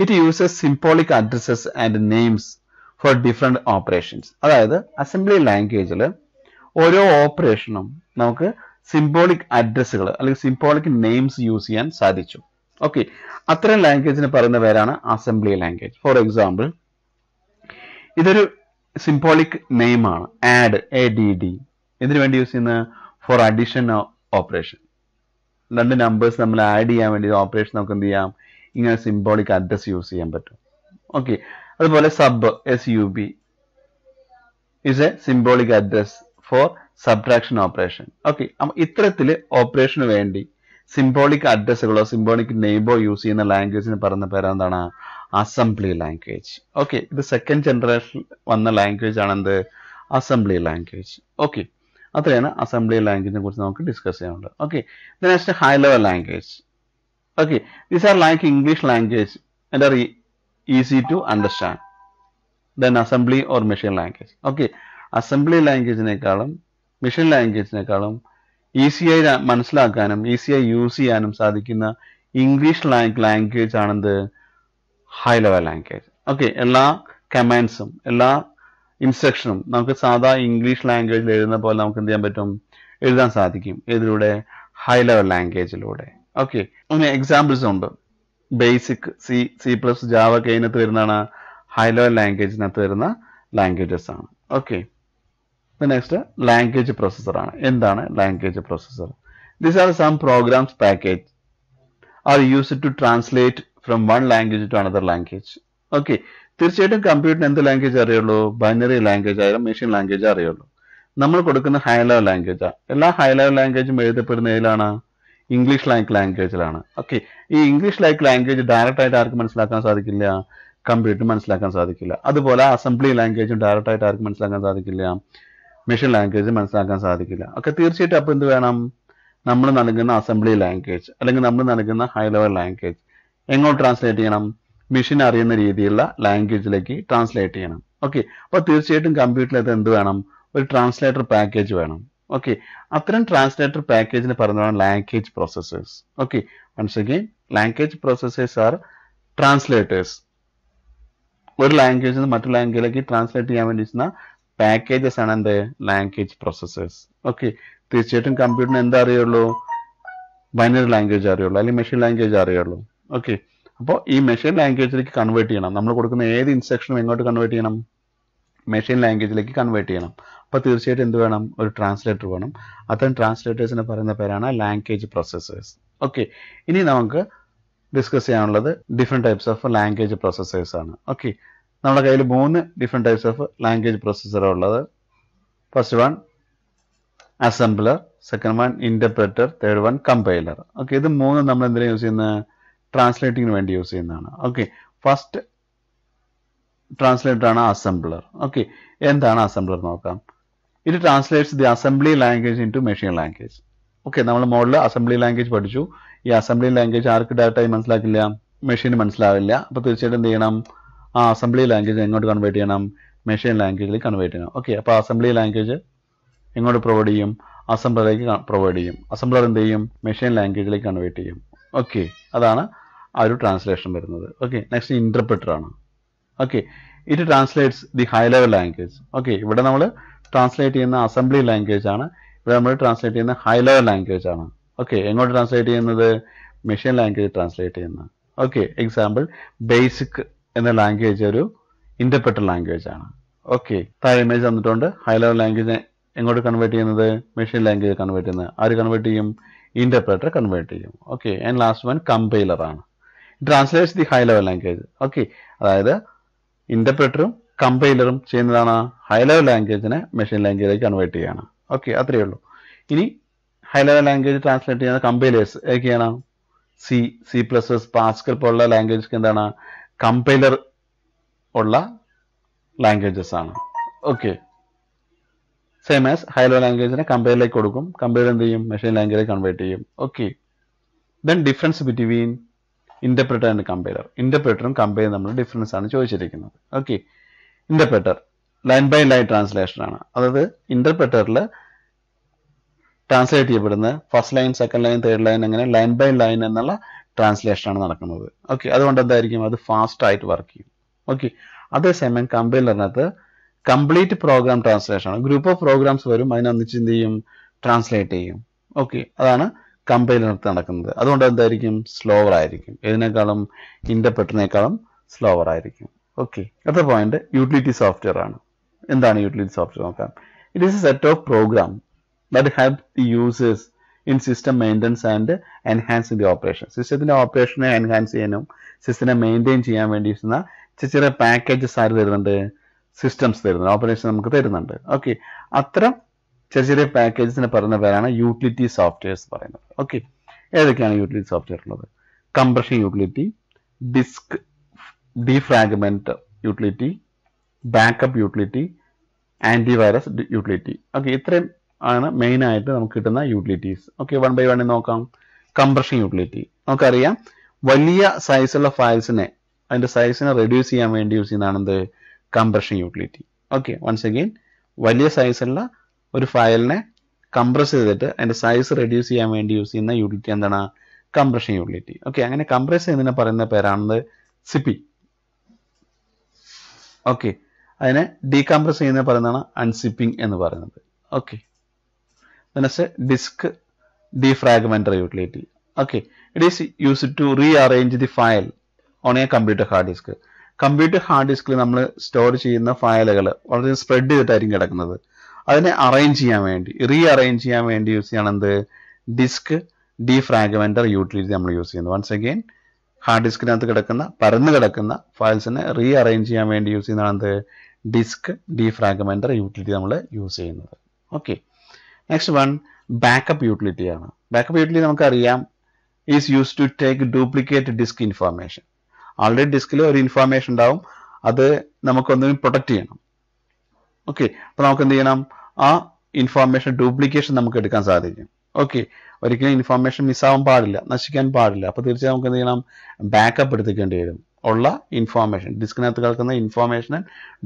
It uses symbolic addresses and names for different operations. അതായത് അസംബ്ലി ലാംഗ്വേജിൽ ഓരോ ഓപ്പറേഷനും നമുക്ക് സിംബോളിക് അഡ്രസ്സുകൾ അല്ലെങ്കിൽ സിംബോളിക് നെയിംസ് യൂസ് ചെയ്യാൻ സാധിച്ചു. ഓക്കെ, അത്തരം ലാംഗ്വേജിന് പറയുന്ന പേരാണ് അസംബ്ലി ലാംഗ്വേജ്. ഫോർ എക്സാമ്പിൾ, ഇതൊരു സിംബോളിക് നെയിം ആണ്, ആഡ്, ADD. ഇതിനു വേണ്ടി യൂസ് ചെയ്യുന്ന ഫോർ അഡീഷൻ ഓപ്പറേഷൻ. രണ്ട് നമ്പേഴ്സ് നമ്മൾ ആഡ് ചെയ്യാൻ വേണ്ടി ഓപ്പറേഷൻ നമുക്ക് എന്ത് ചെയ്യാം? ഇങ്ങനെ സിംബോളിക് അഡ്രസ് യൂസ് ചെയ്യാൻ പറ്റും. ഓക്കെ, അതുപോലെ sub, SUB is a symbolic address for subtraction operation. Okay, അപ്പൊ ഇത്തരത്തില് ഓപ്പറേഷന് വേണ്ടി സിംബോളിക് അഡ്രസ്സുകളോ സിംബോളിക് നെയിമോ യൂസ് ചെയ്യുന്ന ലാംഗ്വേജിന് പറയുന്ന പേരെന്താണ്? Assembly language. ഓക്കെ, ഇത് സെക്കൻഡ് ജനറേഷൻ വന്ന ലാംഗ്വേജ് ആണ് എന്ത്? Assembly language. ഓക്കെ, അത്രയാണ് അസംബ്ലി ലാംഗ്വേജിനെ കുറിച്ച് നമുക്ക് ഡിസ്കസ് ചെയ്യാനുള്ളത്. Okay, next high level language. Okay, these are like English language and are easy to understand then assembly or machine language. Okay, assembly ലാംഗ്വേജിനേക്കാളും machine ലാംഗ്വേജിനേക്കാളും ഈസിയായി മനസ്സിലാക്കാനും ഈസിയായി യൂസ് ചെയ്യാനും സാധിക്കുന്ന ഇംഗ്ലീഷ് ലാംഗ്വേജ് ആണെന്ത്? High level language. ഓക്കെ, എല്ലാ കമാൻഡ്സും എല്ലാ ഇൻസ്ട്രക്ഷനും നമുക്ക് സാധാ ഇംഗ്ലീഷ് ലാംഗ്വേജിൽ എഴുതുന്ന പോലെ നമുക്ക് എന്ത് ചെയ്യാൻ പറ്റും? എഴുതാൻ സാധിക്കും. ഇതിലൂടെ ഹൈ ലെവൽ ലാംഗ്വേജിലൂടെ. ഓക്കെ, അങ്ങനെ എക്സാമ്പിൾസ് ഉണ്ട്. ബേസിക്, C++, ജാവ ഒക്കെ ഇതിനകത്ത് വരുന്നതാണ് ഹൈ ലെവൽ ലാംഗ്വേജിനകത്ത് വരുന്ന ലാംഗ്വേജസ് ആണ്. ഓക്കെ, നെക്സ്റ്റ് ലാംഗ്വേജ് പ്രോസസർ ആണ്. എന്താണ് language processor? These are some programs package are used to translate from one language to another language. Okay, തീർച്ചയായിട്ടും കമ്പ്യൂട്ടറിന് എന്ത് ലാംഗ്വേജ് അറിയുള്ളൂ? ബൈനറി ലാംഗ്വേജ് ആയാലും മെഷീൻ ലാംഗ്വേജ് അറിയുള്ളൂ. നമ്മൾ കൊടുക്കുന്ന ഹൈ ലെവൽ ലാംഗ്വേജാണ്. എല്ലാ ഹൈ ലെവൽ ലാംഗ്വേജും എഴുതപ്പെടുന്ന ഏതിലാണ്? ഇംഗ്ലീഷ് ലാംഗ്വേജിലാണ്. ഓക്കെ, ഈ ഇംഗ്ലീഷ് ലാംഗ്വേജ് ഡയറക്റ്റ് ആയിട്ട് ആർക്ക് മനസ്സിലാക്കാൻ സാധിക്കില്ല? കമ്പ്യൂട്ടർ മനസ്സിലാക്കാൻ സാധിക്കില്ല. അതുപോലെ അസംബ്ലി ലാംഗ്വേജും ഡയറക്റ്റ് ആയിട്ട് ആർക്ക് മനസ്സിലാക്കാൻ സാധിക്കില്ല? മെഷീൻ ലാംഗ്വേജ് മനസ്സിലാക്കാൻ സാധിക്കില്ല. ഓക്കെ, തീർച്ചയായിട്ടും അപ്പോൾ എന്ത് വേണം? നമ്മൾ നൽകുന്ന അസംബ്ലി ലാംഗ്വേജ് അല്ലെങ്കിൽ നമ്മൾ നൽകുന്ന ഹൈ ലെവൽ ലാംഗ്വേജ് എങ്ങോട്ട് ട്രാൻസ്ലേറ്റ് ചെയ്യണം? മെഷീൻ അറിയുന്ന രീതിയിലുള്ള ലാംഗ്വേജിലേക്ക് ട്രാൻസ്ലേറ്റ് ചെയ്യണം. ഓക്കെ, അപ്പോൾ തീർച്ചയായിട്ടും കമ്പ്യൂട്ടറിൽ അത് എന്ത് വേണം? ഒരു ട്രാൻസ്ലേറ്റർ പാക്കേജ് വേണം. ഓക്കെ, അത്തരം ട്രാൻസ്ലേറ്റർ പാക്കേജിന് പറയുന്നതാണ് language processors. Okay, once again language processors are translators. ഒരു ലാംഗ്വേജിൽ നിന്ന് മറ്റു ലാംഗ്വേജിലേക്ക് ട്രാൻസ്ലേറ്റ് ചെയ്യാൻ വേണ്ടിയിരുന്ന പാക്കേജസ് ആണ് എന്ത്? Language processors. ഓക്കെ, തീർച്ചയായിട്ടും കമ്പ്യൂട്ടറിന് എന്താ അറിയുള്ളൂ? ബൈനറി ലാംഗ്വേജ് അറിയുള്ളൂ, അല്ലെങ്കിൽ മെഷീൻ ലാംഗ്വേജ് അറിയുള്ളൂ. ഓക്കെ, അപ്പോൾ ഈ മെഷീൻ ലാംഗ്വേജിലേക്ക് കൺവേർട്ട് ചെയ്യണം. നമ്മൾ കൊടുക്കുന്ന ഏത് ഇൻസ്ട്രക്ഷനും എങ്ങോട്ട് കൺവേർട്ട് ചെയ്യണം? മെഷീൻ ലാംഗ്വേജിലേക്ക് കൺവേർട്ട് ചെയ്യണം. അപ്പോൾ തീർച്ചയായിട്ടും എന്ത് വേണം? ഒരു ട്രാൻസ്ലേറ്റർ വേണം. അത്തരം ട്രാൻസ്ലേറ്റേഴ്സിനെ പറയുന്ന പേരാണ് ലാംഗ്വേജ് പ്രോസസ്സേഴ്സ്. ഓക്കെ, ഇനി നമുക്ക് ഡിസ്കസ് ചെയ്യാനുള്ളത് different types of language processors ആണ്. ഓക്കെ, നമ്മുടെ കയ്യിൽ 3 different types of language processor ഉള്ളത്. First one assembler, second one interpreter, third one compiler. Okay, ഇത് 3 നമ്മൾ എന്തിനാണ് യൂസ് ചെയ്യുന്നത്? ട്രാൻസ്ലേറ്റിങ്ങിന് വേണ്ടി യൂസ് ചെയ്യുന്നതാണ്. ഓക്കെ, ഫസ്റ്റ് ട്രാൻസ്ലേറ്റർ ആണ് അസംബ്ലർ. ഓക്കെ, എന്താണ് അസംബ്ലർ നോക്കാം. It translates the assembly language into machine language. Okay, നമ്മൾ മോഡലിൽ അസംബ്ലി ലാംഗ്വേജ് പഠിച്ചു. ഈ അസംബ്ലി ലാംഗ്വേജ് ആർക്ക് ഡയറക്റ്റായി മനസ്സിലാക്കില്ല? മെഷീന് മനസ്സിലാവില്ല. അപ്പോൾ തീർച്ചയായിട്ടും എന്ത് ചെയ്യണം? ആ അസംബ്ലി ലാംഗ്വേജ് എങ്ങോട്ട് കൺവേർട്ട് ചെയ്യണം? മെഷീൻ ലാംഗ്വേജിലേക്ക് കൺവേർട്ട് ചെയ്യണം. ഓക്കെ, അപ്പോൾ അസംബ്ലി ലാംഗ്വേജ് എങ്ങോട്ട് പ്രൊവൈഡ് ചെയ്യും? അസംബ്ലറിലേക്ക് പ്രൊവൈഡ് ചെയ്യും. അസംബ്ലർ എന്ത് ചെയ്യും? മെഷീൻ ലാംഗ്വേജിലേക്ക് കൺവേർട്ട് ചെയ്യും. ഓക്കെ, അതാണ് ആ ഒരു ട്രാൻസ്ലേഷൻ വരുന്നത്. ഓക്കെ, നെക്സ്റ്റ് ഇന്റർപ്രറ്റർ ആണ്. Okay, it translates the high level language. Okay, ഇവിടെ നമ്മൾ ട്രാൻസ്ലേറ്റ് ചെയ്യുന്ന അസംബ്ലി ലാംഗ്വേജ് ആണ്. ഇവിടെ നമ്മൾ ട്രാൻസ്ലേറ്റ് ചെയ്യുന്ന ഹൈ ലെവൽ ലാംഗ്വേജ് ആണ്. ഓക്കെ, എങ്ങോട്ട് ട്രാൻസ്ലേറ്റ് ചെയ്യുന്നത്? മെഷീൻ ലാംഗ്വേജ് ട്രാൻസ്ലേറ്റ് ചെയ്യുന്നത്. ഓക്കെ, എക്സാമ്പിൾ ബേസിക് എന്ന ലാംഗ്വേജ് ഒരു ഇന്റർപ്രറ്റർ ലാംഗ്വേജ് ആണ്. ഓക്കെ, താഴെ ഇമേജ് തന്നിട്ടുണ്ട്. ഹൈ ലെവൽ ലാംഗ്വേജ് എങ്ങോട്ട് കൺവേർട്ട് ചെയ്യുന്നത്? മെഷീൻ ലാംഗ്വേജ് കൺവേർട്ട് ചെയ്യുന്നത്. ആര് കൺവേർട്ട് ചെയ്യും? ഇന്റർപ്രറ്റർ കൺവേർട്ട് ചെയ്യും. Okay, and last one compiler ആണ്. Translates the high level language. Okay, അതായത് ഇന്റർപ്രറ്ററും കമ്പൈലറും ചെയ്യുന്നതാണ് ഹൈ ലെവൽ ലാംഗ്വേജിനെ മെഷീൻ ലാംഗ്വേജിലേക്ക് കൺവേർട്ട് ചെയ്യാണ്. ഓക്കെ, അത്രയേ ഉള്ളൂ. ഇനി ഹൈ ലെവൽ ലാംഗ്വേജ് ട്രാൻസ്ലേറ്റ് ചെയ്യുന്ന കമ്പൈലേഴ്സ് ഏതൊക്കെയാണ്? സി പ്ലസ് പ്ലസ്, പാസ്കൽ പോലുള്ള ലാംഗ്വേജ് എന്താണ്? കമ്പൈലർ ഉള്ള ലാംഗ്വേജസ് ആണ്. Okay, same as high level ലാംഗ്വേജിനെ കമ്പൈലറിലേക്ക് കൊടുക്കും. കമ്പൈലർ എന്ത് ചെയ്യും? മെഷീൻ ലാംഗ്വേജിലേക്ക് കൺവേർട്ട് ചെയ്യും. Okay, then difference between interpreter and compiler. ഇന്റർപ്രറ്ററും കമ്പൈലറും തമ്മിൽ ഡിഫറൻസ് ആണ് ചോദിച്ചിരിക്കുന്നത്. Okay, interpreter line by line translation ആണ്. അതായത് ഇന്റർപ്രറ്ററിൽ ട്രാൻസ്ലേറ്റ് ചെയ്യപ്പെടുന്നത് first line, second line, third line, അങ്ങനെ ലൈൻ ബൈ ലൈൻ എന്നുള്ള ട്രാൻസ്ലേഷൻ ആണ് നടക്കുന്നത്. ഓക്കെ, അതുകൊണ്ട് എന്തായിരിക്കും? അത് ഫാസ്റ്റ് ആയിട്ട് വർക്ക് ചെയ്യും. ഓക്കെ, അതേസമയം കമ്പൈലറിനകത്ത് കംപ്ലീറ്റ് പ്രോഗ്രാം ട്രാൻസ്ലേഷൻ ആണ്. ഗ്രൂപ്പ് ഓഫ് പ്രോഗ്രാംസ് വരും, അതിനൊന്നിച്ച് എന്ത് ചെയ്യും? ട്രാൻസ്ലേറ്റ് ചെയ്യും. ഓക്കെ, അതാണ് കമ്പൈലറിനകത്ത് നടക്കുന്നത്. അതുകൊണ്ട് എന്തായിരിക്കും? സ്ലോവർ ആയിരിക്കും. ഏതിനേക്കാളും? ഇന്റർപ്രറ്ററിനേക്കാളും സ്ലോവർ ആയിരിക്കും. ഓക്കെ, അടുത്ത പോയിന്റ് യൂട്ടിലിറ്റി സോഫ്റ്റ്വെയർ ആണ്. എന്താണ് യൂട്ടിലിറ്റി സോഫ്റ്റ്വെയർ നോക്കാം. It is a set of program that help the users in system maintenance and enhancing the operation. സിസ്റ്റത്തിന്റെ ഓപ്പറേഷനെ എൻഹാൻസ് ചെയ്യാനും സിസ്റ്റത്തിനെ മെയിൻറ്റെയിൻ ചെയ്യാൻ വേണ്ടി ചെറിയ പാക്കേജസ് ആര് തരുന്നുണ്ട്? സിസ്റ്റംസ് തരുന്നുണ്ട്, ഓപ്പറേഷൻ നമുക്ക് തരുന്നുണ്ട്. ഓക്കെ, അത്തരം ചെറിയ പാക്കേജസിനെ പറയുന്ന പേരാണ് യൂട്ടിലിറ്റി സോഫ്റ്റ്വെയർസ് പറയുന്നത്. ഓക്കെ, ഏതൊക്കെയാണ് യൂട്ടിലിറ്റി സോഫ്റ്റ്വെയർ ഉള്ളത്? Compression utility, disk defragment utility, backup utility, antivirus utility. Okay, ഇത്രയും ആണ് മെയിൻ ആയിട്ട് നമുക്ക് കിട്ടുന്ന utilities. Okay, one by one നോക്കാം. കംപ്രഷൻ യൂട്ടിലിറ്റി നമുക്കറിയാം, വലിയ സൈസുള്ള ഫയൽസിനെ അതിന്റെ സൈസിനെ റെഡ്യൂസ് ചെയ്യാൻ വേണ്ടി യൂസ് ചെയ്യുന്നതാണ് എന്ത്? Compression utility. Okay, once again വലിയ സൈസുള്ള ഒരു ഫയലിനെ കംപ്രസ് ചെയ്തിട്ട് അതിന്റെ സൈസ് റെഡ്യൂസ് ചെയ്യാൻ വേണ്ടി യൂസ് ചെയ്യുന്ന യൂട്ടിലിറ്റി എന്താണ്? Compression utility. ഓക്കെ, അങ്ങനെ കംപ്രസ് ചെയ്യുന്നതിനെ പറയുന്ന പേരാണ് സിപി. ഓക്കെ, അതിനെ ഡീകംപ്രസ് ചെയ്യുന്ന പറയുന്നതാണ് അൺസിപ്പിംഗ് എന്ന് പറയുന്നത്. Okay, disk defragmentary utility. Okay, it is used to rearrange the file on a computer hard disk. Computer hard ഡിസ്കിൽ നമ്മൾ സ്റ്റോർ ചെയ്യുന്ന ഫയലുകൾ വളരെ സ്പ്രെഡ് ചെയ്തിട്ടായിരിക്കും കിടക്കുന്നത്. അതിനെ അറേഞ്ച് ചെയ്യാൻ വേണ്ടി, റീഅറേഞ്ച് ചെയ്യാൻ വേണ്ടി യൂസ് ചെയ്യണം എന്ത്? ഡിസ്ക് ഡീഫ്രാഗ്മെന്റർ യൂട്ടിലിറ്റി നമ്മൾ യൂസ് ചെയ്യുന്നത്. വൺസ് അഗെയിൻ ഹാർഡ് ഡിസ്കിനകത്ത് കിടക്കുന്ന പരന്നു കിടക്കുന്ന ഫയൽസിനെ റീഅറേഞ്ച് ചെയ്യാൻ വേണ്ടി യൂസ് ചെയ്യുന്നതാണ് എന്ത്? ഡിസ്ക് ഡീഫ്രാഗ്മെന്റർ യൂട്ടിലിറ്റി നമ്മൾ യൂസ് ചെയ്യുന്നത്. Okay, next one backup utility ആണ്. ബാക്കപ്പ് യൂട്ടിലിറ്റി നമുക്കറിയാം is use to take duplicate disk information. Already ഡിസ്കിൽ ഒരു ഇൻഫർമേഷൻ ഉണ്ടാവും, അത് നമുക്കൊന്നിനും പ്രൊട്ടക്ട് ചെയ്യണം. ഓക്കെ, അപ്പൊ നമുക്ക് എന്ത് ചെയ്യണം? ആ ഇൻഫർമേഷൻ ഡ്യൂപ്ലിക്കേഷൻ നമുക്ക് എടുക്കാൻ സാധിക്കും. ഓക്കെ, ഒരിക്കലും ഇൻഫോർമേഷൻ മിസ്സാവാൻ പാടില്ല, നശിക്കാൻ പാടില്ല. അപ്പോൾ തീർച്ചയായും നമുക്ക് എന്ത് ചെയ്യണം, ബാക്കപ്പ് എടുത്തിക്കേണ്ടി വരും. ഉള്ള ഇൻഫോർമേഷൻ, ഡിസ്കിനകത്ത് കിടക്കുന്ന ഇൻഫോർമേഷനെ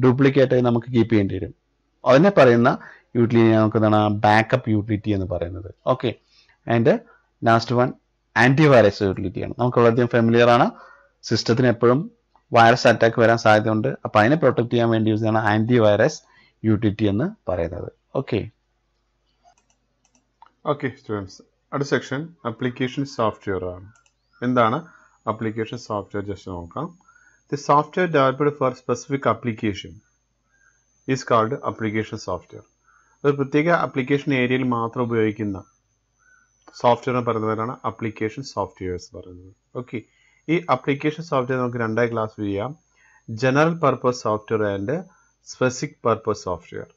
ഡ്യൂപ്ലിക്കേറ്റ് ആയി നമുക്ക് കീപ്പ് ചെയ്യേണ്ടി വരും. അതിനെ പറയുന്ന യൂട്ടിലിറ്റി നമുക്ക് എന്താണ് ബാക്കപ്പ് യൂട്ടിലിറ്റി എന്ന് പറയുന്നത്. Okay, and last one antivirus യൂട്ടിലിറ്റിയാണ്. നമുക്ക് വളരെയധികം ഫെമിലിയർ ആണ്. സിസ്റ്റത്തിന് എപ്പോഴും വൈറസ് അറ്റാക്ക് വരാൻ സാധ്യതയുണ്ട്. അപ്പോൾ അതിനെ പ്രൊട്ടക്ട് ചെയ്യാൻ വേണ്ടി യൂസ് ചെയ്യുന്ന ആന്റിവൈറസ് യൂട്ടിലിറ്റി എന്ന് പറയുന്നത്. ഓക്കെ ഓക്കെ സ്റ്റുഡൻസ്, അടുത്ത സെക്ഷൻ ആപ്ലിക്കേഷൻ സോഫ്റ്റ്വെയർ ആണ്. എന്താണ് ആപ്ലിക്കേഷൻ സോഫ്റ്റ്വെയർ? ജസ്റ്റ് നോക്കാം. The software developed four specific application is called application software. ഒരു പ്രത്യേക ആപ്ലിക്കേഷൻ ഏരിയയിൽ മാത്രം ഉപയോഗിക്കുന്ന സോഫ്റ്റ്വെയർ പറയുന്നവരാണ് ആപ്ലിക്കേഷൻ സോഫ്റ്റ്വെയർസ് പറയുന്നത്. ഓക്കെ, ഈ ആപ്ലിക്കേഷൻ സോഫ്റ്റ്വെയർ നമുക്ക് രണ്ടായി ക്ലാസ് ചെയ്യാം: general purpose software and specific purpose software.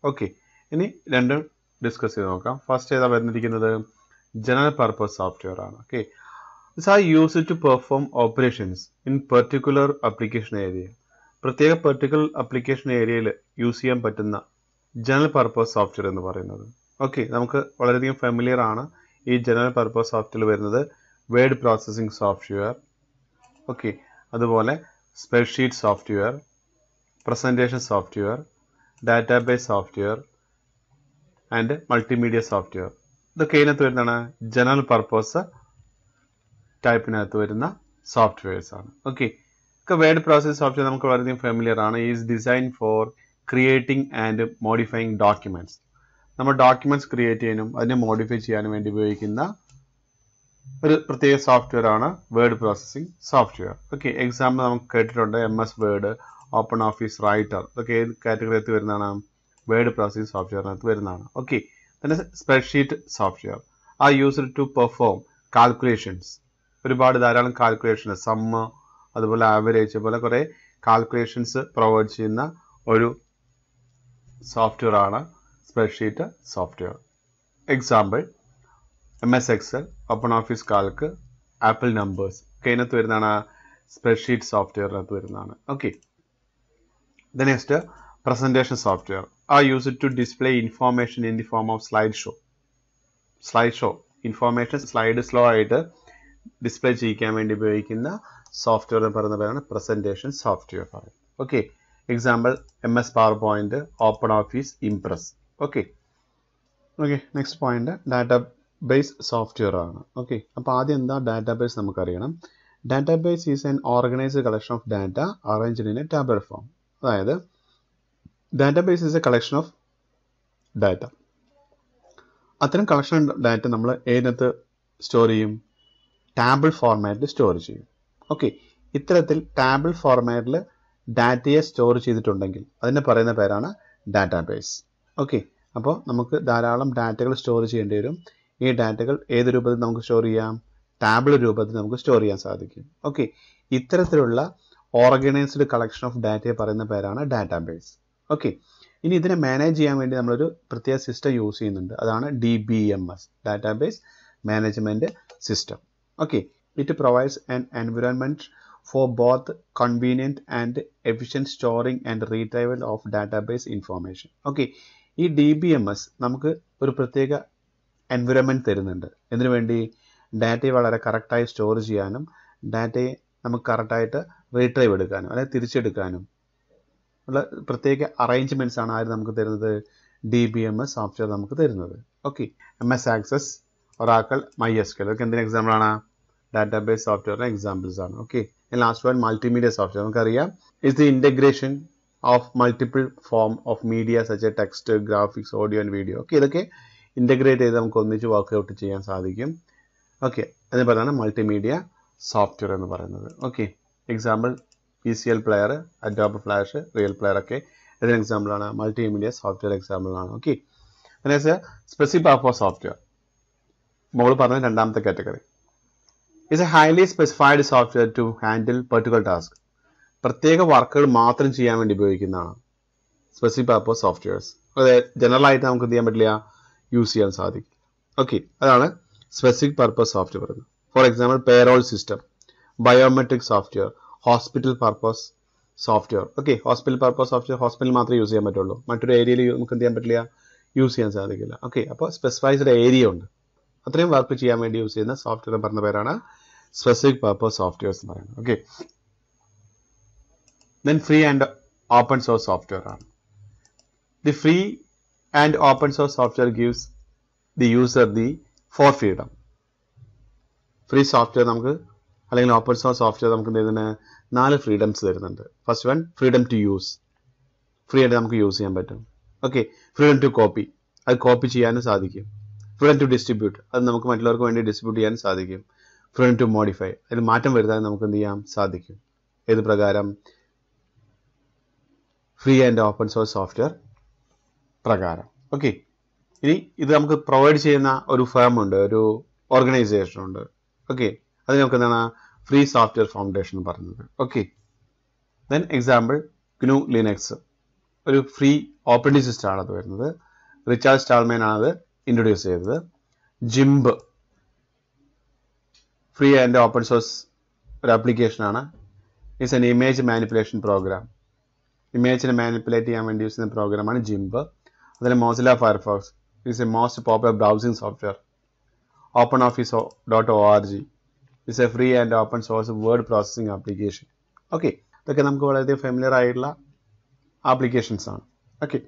Okay, ഇനി രണ്ടും ഡിസ്കസ് ചെയ്ത് നോക്കാം. ഫസ്റ്റ് ഏതാ വരുന്നിരിക്കുന്നത്? ജനറൽ പർപ്പസ് സോഫ്റ്റ്വെയർ ആണ്. Okay, this R used to perform operations in particular application area. പ്രത്യേക പെർട്ടിക്കുലർ ആപ്ലിക്കേഷൻ ഏരിയയിൽ യൂസ് ചെയ്യാൻ പറ്റുന്ന ജനറൽ പർപ്പസ് സോഫ്റ്റ്വെയർ എന്ന് പറയുന്നത്. ഓക്കെ, നമുക്ക് വളരെയധികം ഫെമിലിയർ ആണ് ഈ ജനറൽ പർപ്പസ് സോഫ്റ്റ്വെയർ വരുന്നത്. വേർഡ് പ്രോസസ്സിംഗ് സോഫ്റ്റ്വെയർ, ഓക്കെ, അതുപോലെ spreadsheet software, presentation software, database software and multimedia software. ഇതൊക്കെ ഇതിനകത്ത് വരുന്നതാണ് ജനറൽ പർപ്പസ് ടൈപ്പിനകത്ത് വരുന്ന സോഫ്റ്റ്വെയർസ് ആണ്. ഓക്കെ, വേർഡ് പ്രോസസ്സിംഗ് സോഫ്റ്റ്വെയർ നമുക്ക് വളരെയധികം ഫെമിലിയർ ആണ്. Is design for creating and modifying documents. നമ്മൾ ഡോക്യുമെന്റ്സ് ക്രിയേറ്റ് ചെയ്യാനും അതിനെ മോഡിഫൈ ചെയ്യാനും വേണ്ടി ഉപയോഗിക്കുന്ന ഒരു പ്രത്യേക സോഫ്റ്റ്വെയർ ആണ് word processing software. Okay, example നമുക്ക് കേട്ടിട്ടുണ്ട് MS word, open office writer. ഇതൊക്കെ ഏത് കാറ്റഗറിയകത്ത് വരുന്നതാണ്? വേർഡ് പ്രോസസ്സിംഗ് സോഫ്റ്റ്വെയറിനകത്ത് വരുന്നതാണ്. ഓക്കെ, പിന്നെ spreadsheet software are used to perform calculations. ഒരുപാട് ധാരാളം കാൽക്കുലേഷൻസ്, സമ്മ്, അതുപോലെ ആവറേജ് പോലെ കുറെ കാൽക്കുലേഷൻസ് പ്രൊവൈഡ് ചെയ്യുന്ന ഒരു സോഫ്റ്റ്വെയർ ആണ് spreadsheet software. Example MS Excel, Open Office Calc, Apple Numbers ഒക്കെ ഇതിനകത്ത് വരുന്നതാണ് സ്പ്രെഡ്ഷീറ്റ് സോഫ്റ്റ്വെയറിനകത്ത് വരുന്നതാണ്. Okay, the next presentation software are used to display information in the form of slide show. Slide show information slide slow ആയിട്ട് display ചെയ്യിക്കാൻ വേണ്ടി ഉപയോഗിക്കുന്ന software എന്ന് പറയുന്ന പേരാണ് presentation software. Okay, example MS PowerPoint, Open Office, Impress. Okay okay next point database software ആണ്. Okay, അപ്പോൾ ആദ്യം എന്താ ഡാറ്റാബേസ് നമുക്കറിയണം. Database is an organised collection of data arranged in a tabular form. അതായത് database is a collection of data. അത്തരം collection data നമ്മൾ ഏതിനകത്ത് store ചെയ്യും? ടാബിൾ ഫോർമാറ്റിൽ സ്റ്റോർ ചെയ്യും. ഓക്കെ, ഇത്തരത്തിൽ ടാബിൾ ഫോർമാറ്റിൽ ഡാറ്റയെ സ്റ്റോർ ചെയ്തിട്ടുണ്ടെങ്കിൽ അതിനെ പറയുന്ന പേരാണ് ഡാറ്റാബേസ്. ഓക്കെ, അപ്പോൾ നമുക്ക് ധാരാളം ഡാറ്റകൾ സ്റ്റോർ ചെയ്യേണ്ടി വരും. ഈ ഡാറ്റകൾ ഏത് രൂപത്തിൽ നമുക്ക് സ്റ്റോർ ചെയ്യാം? ടാബിൾ രൂപത്തിൽ നമുക്ക് സ്റ്റോർ ചെയ്യാൻ സാധിക്കും. ഓക്കെ, ഇത്തരത്തിലുള്ള ഓർഗനൈസ്ഡ് കളക്ഷൻ ഓഫ് ഡാറ്റയെ പറയുന്ന പേരാണ് ഡാറ്റാബേസ്. ഓക്കെ, ഇനി ഇതിനെ മാനേജ് ചെയ്യാൻ വേണ്ടി നമ്മളൊരു പ്രത്യേക സിസ്റ്റം യൂസ് ചെയ്യുന്നുണ്ട്. അതാണ് DBMS, database management system. Okay, it provides an environment for both convenient and efficient storing and retrieval of database information. Okay, ഈ DBMS നമുക്ക് ഒരു പ്രത്യേക എൻവയോൺമെന്റ് തരുന്നുണ്ട്. എന്തിനു വേണ്ടി? ഡാറ്റയെ വളരെ കറക്റ്റായി സ്റ്റോർ ചെയ്യാനും ഡാറ്റയെ നമുക്ക് കറക്റ്റായിട്ട് റീട്രൈവ് എടുക്കാനും അതായത് തിരിച്ചെടുക്കാനും ഉള്ള പ്രത്യേക അറേഞ്ച്മെന്റ്സ് ആണ് ആര് നമുക്ക് തരുന്നത്? DBMS സോഫ്റ്റ്വെയർ നമുക്ക് തരുന്നത്. Okay, MS Access, Oracle, MySQL ഒക്കെ എന്തിന് എക്സാമ്പിൾ ആണ്? ഡാറ്റാബേസ് സോഫ്റ്റ്വെയറിന്റെ എക്സാമ്പിൾസ് ആണ്. Okay, last one multimedia software. നമുക്കറിയാം is the integration of multiple form of media such a text, graphics, audio and video. Okay, ഇതൊക്കെ integrate ചെയ്ത് നമുക്ക് ഒന്നിച്ച് വർക്ക്ഔട്ട് ചെയ്യാൻ സാധിക്കും. ഓക്കെ, അതിന് പറയുന്നതാണ് മൾട്ടിമീഡിയ സോഫ്റ്റ്വെയർ എന്ന് പറയുന്നത്. Okay, example PCL player, Adobe flash, real player ഒക്കെ ഇതിന് എക്സാമ്പിൾ ആണ്, മൾട്ടിമീഡിയ സോഫ്റ്റ്വെയർ എക്സാമ്പിൾ ആണ്. ഓക്കെ, സ്പെസിഫിക് പർപ്പസ് സോഫ്റ്റ്വെയർ മോള് പറഞ്ഞ രണ്ടാമത്തെ category. is a highly specified software to handle particular task. പ്രത്യേക വർക്കുകൾ മാത്രം ചെയ്യാൻ വേണ്ടി ഉപയോഗിക്കുന്നതാണ് സ്പെസിഫിക് പർപ്പസ് സോഫ്റ്റ്വെയർസ്. അതായത് ജനറൽ ആയിട്ട് നമുക്ക് എന്ത് ചെയ്യാൻ പറ്റില്ല, യൂസ് ചെയ്യാൻ സാധിക്കും. ഓക്കെ, അതാണ് സ്പെസിഫിക് പർപ്പസ് സോഫ്റ്റ്വെയർ പറയുന്നത്. For example payroll system, biometric software, hospital purpose software. Okay, hospital purpose software ഹോസ്പിറ്റലിൽ മാത്രമേ യൂസ് ചെയ്യാൻ പറ്റുള്ളൂ, മറ്റൊരു ഏരിയയിൽ നമുക്ക് എന്ത് ചെയ്യാൻ പറ്റില്ല, യൂസ് ചെയ്യാൻ സാധിക്കില്ല. ഓക്കെ, അപ്പോൾ സ്പെസിഫൈസ്ഡ് ഏരിയ ഉണ്ട്. അത്രയും വർക്ക് ചെയ്യാൻ വേണ്ടി യൂസ് ചെയ്യുന്ന സോഫ്റ്റ്വെയർ പറഞ്ഞ പേരാണ് സ്പെസിഫിക് പർപ്പസ് സോഫ്റ്റ്വെയർസ് എന്ന് പറയുന്നത്. Okay, then free and open source software ആണ്. The free and open source software gives the user the four freedom. Free software നമുക്ക് അല്ലെങ്കിൽ ഓപ്പൺ സോഴ്സ് സോഫ്റ്റ്വെയർ നമുക്ക് തരുന്ന 4 ഫ്രീഡംസ് തരുന്നുണ്ട്. First one, freedom to use. Free ആയിട്ട് നമുക്ക് use ചെയ്യാൻ പറ്റും. ഓക്കെ, ഫ്രീഡം ടു കോപ്പി, അത് കോപ്പി ചെയ്യാനും സാധിക്കും. ഫ്രീഡം ടു ഡിസ്ട്രിബ്യൂട്ട്, അത് നമുക്ക് മറ്റുള്ളവർക്ക് വേണ്ടി ഡിസ്ട്രിബ്യൂട്ട് ചെയ്യാൻ സാധിക്കും. ഫ്രീഡം ടു മോഡിഫൈ, അതിൽ മാറ്റം വരുത്താൻ നമുക്ക് എന്ത് ചെയ്യാൻ സാധിക്കും. ഏത് പ്രകാരം? Free and open source software പ്രകാരം. ഓക്കെ, ഇനി ഇത് നമുക്ക് പ്രൊവൈഡ് ചെയ്യുന്ന ഒരു ഫേം ഉണ്ട്, ഒരു ഓർഗനൈസേഷൻ ഉണ്ട്. ഓക്കെ, അത് നമുക്ക് എന്താണ് ഫ്രീ സോഫ്റ്റ്വെയർ ഫൗണ്ടേഷൻ പറയുന്നത്. Okay, then example GNU Linux, ഒരു ഫ്രീ ഓപ്പറേറ്റിംഗ് സിസ്റ്റം ആണ് അത് വരുന്നത്. റിച്ചാർഡ് സ്റ്റാൾമാൻ ആണ് അത് ഇൻട്രൊഡ്യൂസ് ചെയ്തത്. GIMP free and open source ഒരു ആപ്ലിക്കേഷൻ ആണ്. It's an image manipulation program. ഇമേജിനെ മാനിപ്പുലേറ്റ് ചെയ്യാൻ വേണ്ടി യൂസ് ചെയ്യുന്ന പ്രോഗ്രാമാണ് ജിംബ്. അതിൽ Mozilla Firefox it's a most popular browsing software. OpenOffice.org it's a free and open source word processing application. Okay, ഇതൊക്കെ നമുക്ക് വളരെ ഫെമിലിയർ ആയിട്ടുള്ള ആപ്ലിക്കേഷൻസ് ആണ്. Okay,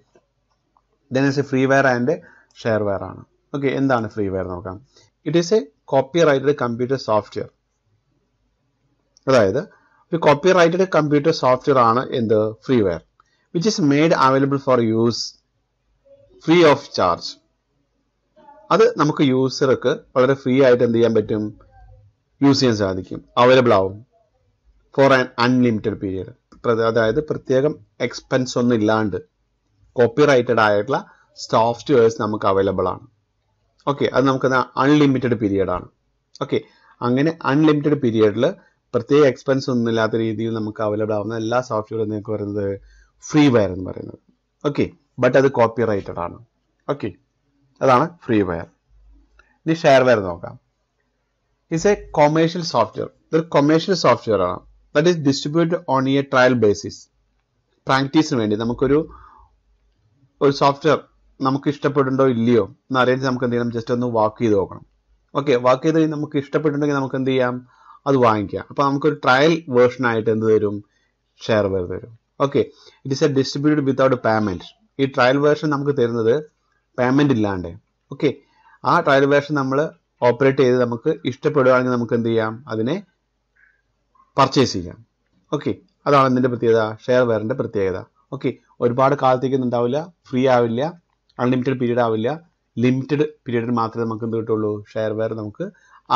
then it's a freeware and shareware ആണ്. Okay, എന്താണ് freeware നോക്കാം. It is a copyrighted computer software. അതായത് ഒരു കോപ്പി റൈറ്റഡ് കമ്പ്യൂട്ടർ സോഫ്റ്റ്വെയർ ആണ് എന്ത് freeware, which is made available for use free of charge. അത് നമുക്ക് യൂസർക്ക് വളരെ ഫ്രീ ആയിട്ട് എന്ത് ചെയ്യാൻ പറ്റും, യൂസ് ചെയ്യാൻ സാധിക്കും, അവൈലബിൾ ആവും ഫോർ ആൻ അൺലിമിറ്റഡ് പീരിയഡ്. അതായത് പ്രത്യേകം എക്സ്പെൻസ് ഒന്നും ഇല്ലാണ്ട് കോപ്പി റൈറ്റഡ് ആയിട്ടുള്ള സോഫ്റ്റ്വെയർസ് നമുക്ക് അവൈലബിൾ ആണ്. ഓക്കെ, അത് നമുക്ക് അൺലിമിറ്റഡ് പീരിയഡ് ആണ്. ഓക്കെ, അങ്ങനെ അൺലിമിറ്റഡ് പീരിയഡിൽ പ്രത്യേക എക്സ്പെൻസ് ഒന്നും ഇല്ലാത്ത രീതിയിൽ നമുക്ക് അവൈലബിൾ ആവുന്ന എല്ലാ സോഫ്റ്റ്വെയറും നിങ്ങൾക്ക് പറയുന്നത് ഫ്രീ വെയർ എന്ന് പറയുന്നത്. ഓക്കെ, ബട്ട് അത് കോപ്പി റൈറ്റഡ് ആണ്. ഓക്കെ, അതാണ് ഫ്രീ വെയർ. ഇനി ഷെയർ വെയർ നോക്കാം. It's a commercial software. ഇതൊരു കൊമേഴ്ഷ്യൽ സോഫ്റ്റ്വെയർ ആണ്. That is distributed on a trial basis. പ്രാക്ടീസിന് വേണ്ടി നമുക്കൊരു സോഫ്റ്റ്വെയർ നമുക്ക് ഇഷ്ടപ്പെടുന്നുണ്ടോ ഇല്ലയോ എന്ന് അറിയാൻ നമുക്ക് എന്ത് ചെയ്യണം, ജസ്റ്റ് ഒന്ന് വാക്ക് ചെയ്ത് നോക്കണം. ഓക്കെ, വാക്ക് ചെയ്ത് നമുക്ക് ഇഷ്ടപ്പെട്ടിട്ടുണ്ടെങ്കിൽ നമുക്ക് എന്ത് ചെയ്യാം, അത് വാങ്ങിക്കാം. അപ്പോൾ നമുക്കൊരു ട്രയൽ വേർഷൻ ആയിട്ട് എന്ത് തരും, ഷെയർ വെയർ തരും. Okay, it is A distributed without payment. ഈ ട്രയൽ വേർഷൻ നമുക്ക് തരുന്നത് പേയ്മെന്റ് ഇല്ലാണ്ട്. ഓക്കെ, ആ ട്രയൽ വേർഷൻ നമ്മൾ ഓപ്പറേറ്റ് ചെയ്ത് നമുക്ക് ഇഷ്ടപ്പെടുകയാണെങ്കിൽ നമുക്ക് എന്ത് ചെയ്യാം, അതിനെ പർച്ചേസ് ചെയ്യാം. ഓക്കെ, അതാണ് ഇതിന്റെ പ്രത്യേകത, ഷെയർ വെയറിന്റെ പ്രത്യേകത. ഓക്കെ, ഒരുപാട് കാലത്തേക്ക് ഉണ്ടാവില്ല, ഫ്രീ ആവില്ല, അൺലിമിറ്റഡ് പീരീഡ് ആവില്ല, ലിമിറ്റഡ് പീരീഡിൽ മാത്രമേ നമുക്ക് എന്ത് കിട്ടുള്ളൂ, ഷെയർ വെയർ നമുക്ക്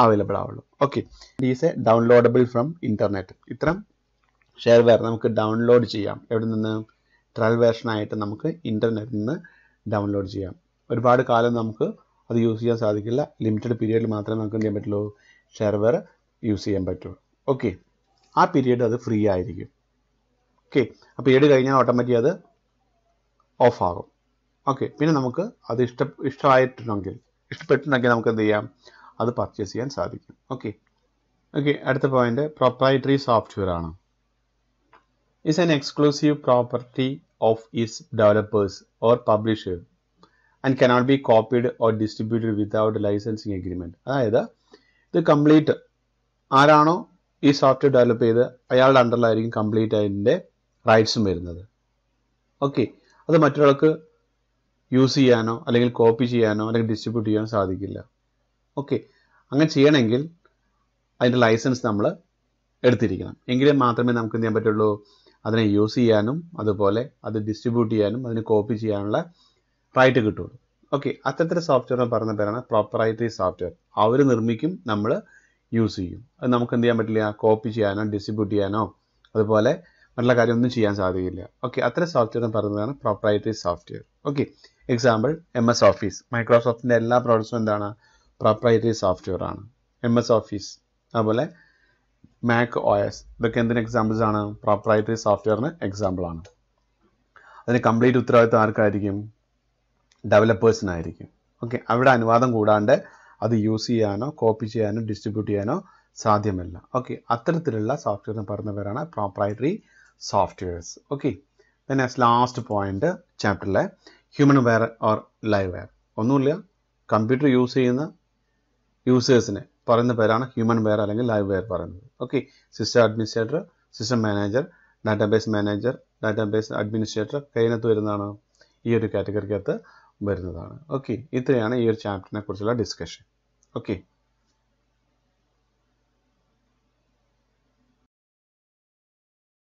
അവൈലബിൾ ആവുള്ളൂ. Okay, is A downloadable from internet. ഇത്തരം ഷെയർ വെയർ നമുക്ക് ഡൗൺലോഡ് ചെയ്യാം. എവിടെ നിന്ന്? ട്രയൽ വേർഷൻ ആയിട്ട് നമുക്ക് ഇന്റർനെറ്റിൽ നിന്ന് ഡൗൺലോഡ് ചെയ്യാം. ഒരുപാട് കാലം നമുക്ക് അത് യൂസ് ചെയ്യാൻ സാധിക്കില്ല, ലിമിറ്റഡ് പീരീഡിൽ മാത്രമേ നമുക്ക് എന്ത് ചെയ്യാൻ പറ്റുള്ളൂ, ഷെയർ വെയർ യൂസ് ചെയ്യാൻ പറ്റുള്ളൂ. ഓക്കെ, ആ പീരീഡ് അത് ഫ്രീ ആയിരിക്കും. ഓക്കെ, ആ പീരീഡ് കഴിഞ്ഞാൽ ഓട്ടോമാറ്റിക് അത് ഓഫ് ആകും. ഓക്കെ, പിന്നെ നമുക്ക് അത് ഇഷ്ടപ്പെട്ടിട്ടുണ്ടെങ്കിൽ നമുക്ക് എന്ത് ചെയ്യാം, അത് പർച്ചേസ് ചെയ്യാൻ സാധിക്കും. ഓക്കെ, അടുത്ത പോയിന്റ് പ്രൊപ്രൈറ്ററി സോഫ്റ്റ്വെയർ ആണ്. Is an exclusive property of is developers or publisher and cannot be copied or distributed without licensing agreement. അതായത് ഇത് കംപ്ലീറ്റ് ആരാണോ ഈ സോഫ്റ്റ്വെയർ ഡെവലപ്പ് ചെയ്ത് അയാളുടെ അണ്ടറിലായിരിക്കും കംപ്ലീറ്റ് അതിൻ്റെ റൈറ്റ്സും വരുന്നത്. ഓക്കെ, അത് മറ്റൊരാൾക്ക് യൂസ് ചെയ്യാനോ അല്ലെങ്കിൽ കോപ്പി ചെയ്യാനോ അല്ലെങ്കിൽ ഡിസ്ട്രിബ്യൂട്ട് ചെയ്യാനോ സാധിക്കില്ല. ഓക്കെ, അങ്ങനെ ചെയ്യണമെങ്കിൽ അതിൻ്റെ ലൈസൻസ് നമ്മൾ എടുത്തിരിക്കണം. എങ്കിലും മാത്രമേ നമുക്ക് എന്ത് ചെയ്യാൻ പറ്റുള്ളൂ, അതിനെ യൂസ് ചെയ്യാനും അതുപോലെ അത് ഡിസ്ട്രിബ്യൂട്ട് ചെയ്യാനും അതിന് കോപ്പി ചെയ്യാനുള്ള റൈറ്റ് കിട്ടുള്ളൂ. ഓക്കെ, അത്തരത്തിലുള്ള സോഫ്റ്റ്വെയർ പറയുന്ന പേരാണ് പ്രൊപ്രൈറ്ററി സോഫ്റ്റ്വെയർ. അവർ നിർമ്മിക്കും, നമ്മൾ യൂസ് ചെയ്യും. അത് നമുക്ക് എന്ത് ചെയ്യാൻ പറ്റില്ല, കോപ്പി ചെയ്യാനോ ഡിസ്ട്രിബ്യൂട്ട് ചെയ്യാനോ അതുപോലെ മറ്റുള്ള കാര്യമൊന്നും ചെയ്യാൻ സാധിക്കില്ല. ഓക്കെ, അത്തരം സോഫ്റ്റ്വെയർ പറയുന്നതാണ് proprietary software. Okay, example MS office. മൈക്രോസോഫ്റ്റിൻ്റെ എല്ലാ പ്രോഡക്ട്സും എന്താണ്, പ്രൊപ്രൈറ്ററി സോഫ്റ്റ്വെയർ ആണ്. MS ഓഫീസ്, അതുപോലെ Mac OS, ഇതൊക്കെ എന്തിന് എക്സാമ്പിൾസ് ആണ്, പ്രൊപ്രൈറ്ററി സോഫ്റ്റ്വെയറിന് എക്സാമ്പിൾ ആണ്. അതിന് കംപ്ലീറ്റ് ഉത്തരവാദിത്വം ആർക്കായിരിക്കും, ഡെവലപ്പേഴ്സിനായിരിക്കും. ഓക്കെ, അവിടെ അനുവാദം കൂടാണ്ട് അത് യൂസ് ചെയ്യാനോ കോപ്പി ചെയ്യാനോ ഡിസ്ട്രിബ്യൂട്ട് ചെയ്യാനോ സാധ്യമല്ല. ഓക്കെ, അത്തരത്തിലുള്ള സോഫ്റ്റ്വെയറിന് പറയുന്ന പേരാണ് proprietary softwares. Okay, then as last point ചാപ്റ്ററിലെ humanware or liveware. ഒന്നുമില്ല, കമ്പ്യൂട്ടർ യൂസ് ചെയ്യുന്ന യൂസേഴ്സിനെ പറയുന്ന പേരാണ് ഹ്യൂമൻ വെയർ അല്ലെങ്കിൽ ലൈവ് വെയർ പറയുന്നത്. Okay, system administrator, system manager, database manager, database administrator കയ്യിനകത്ത് വരുന്നതാണ്, ഈ ഒരു കാറ്റഗറിക്കകത്ത് വരുന്നതാണ്. ഓക്കെ, ഇത്രയാണ് ഈ ഒരു ചാപ്റ്ററിനെ കുറിച്ചുള്ള ഡിസ്കഷൻ. ഓക്കെ.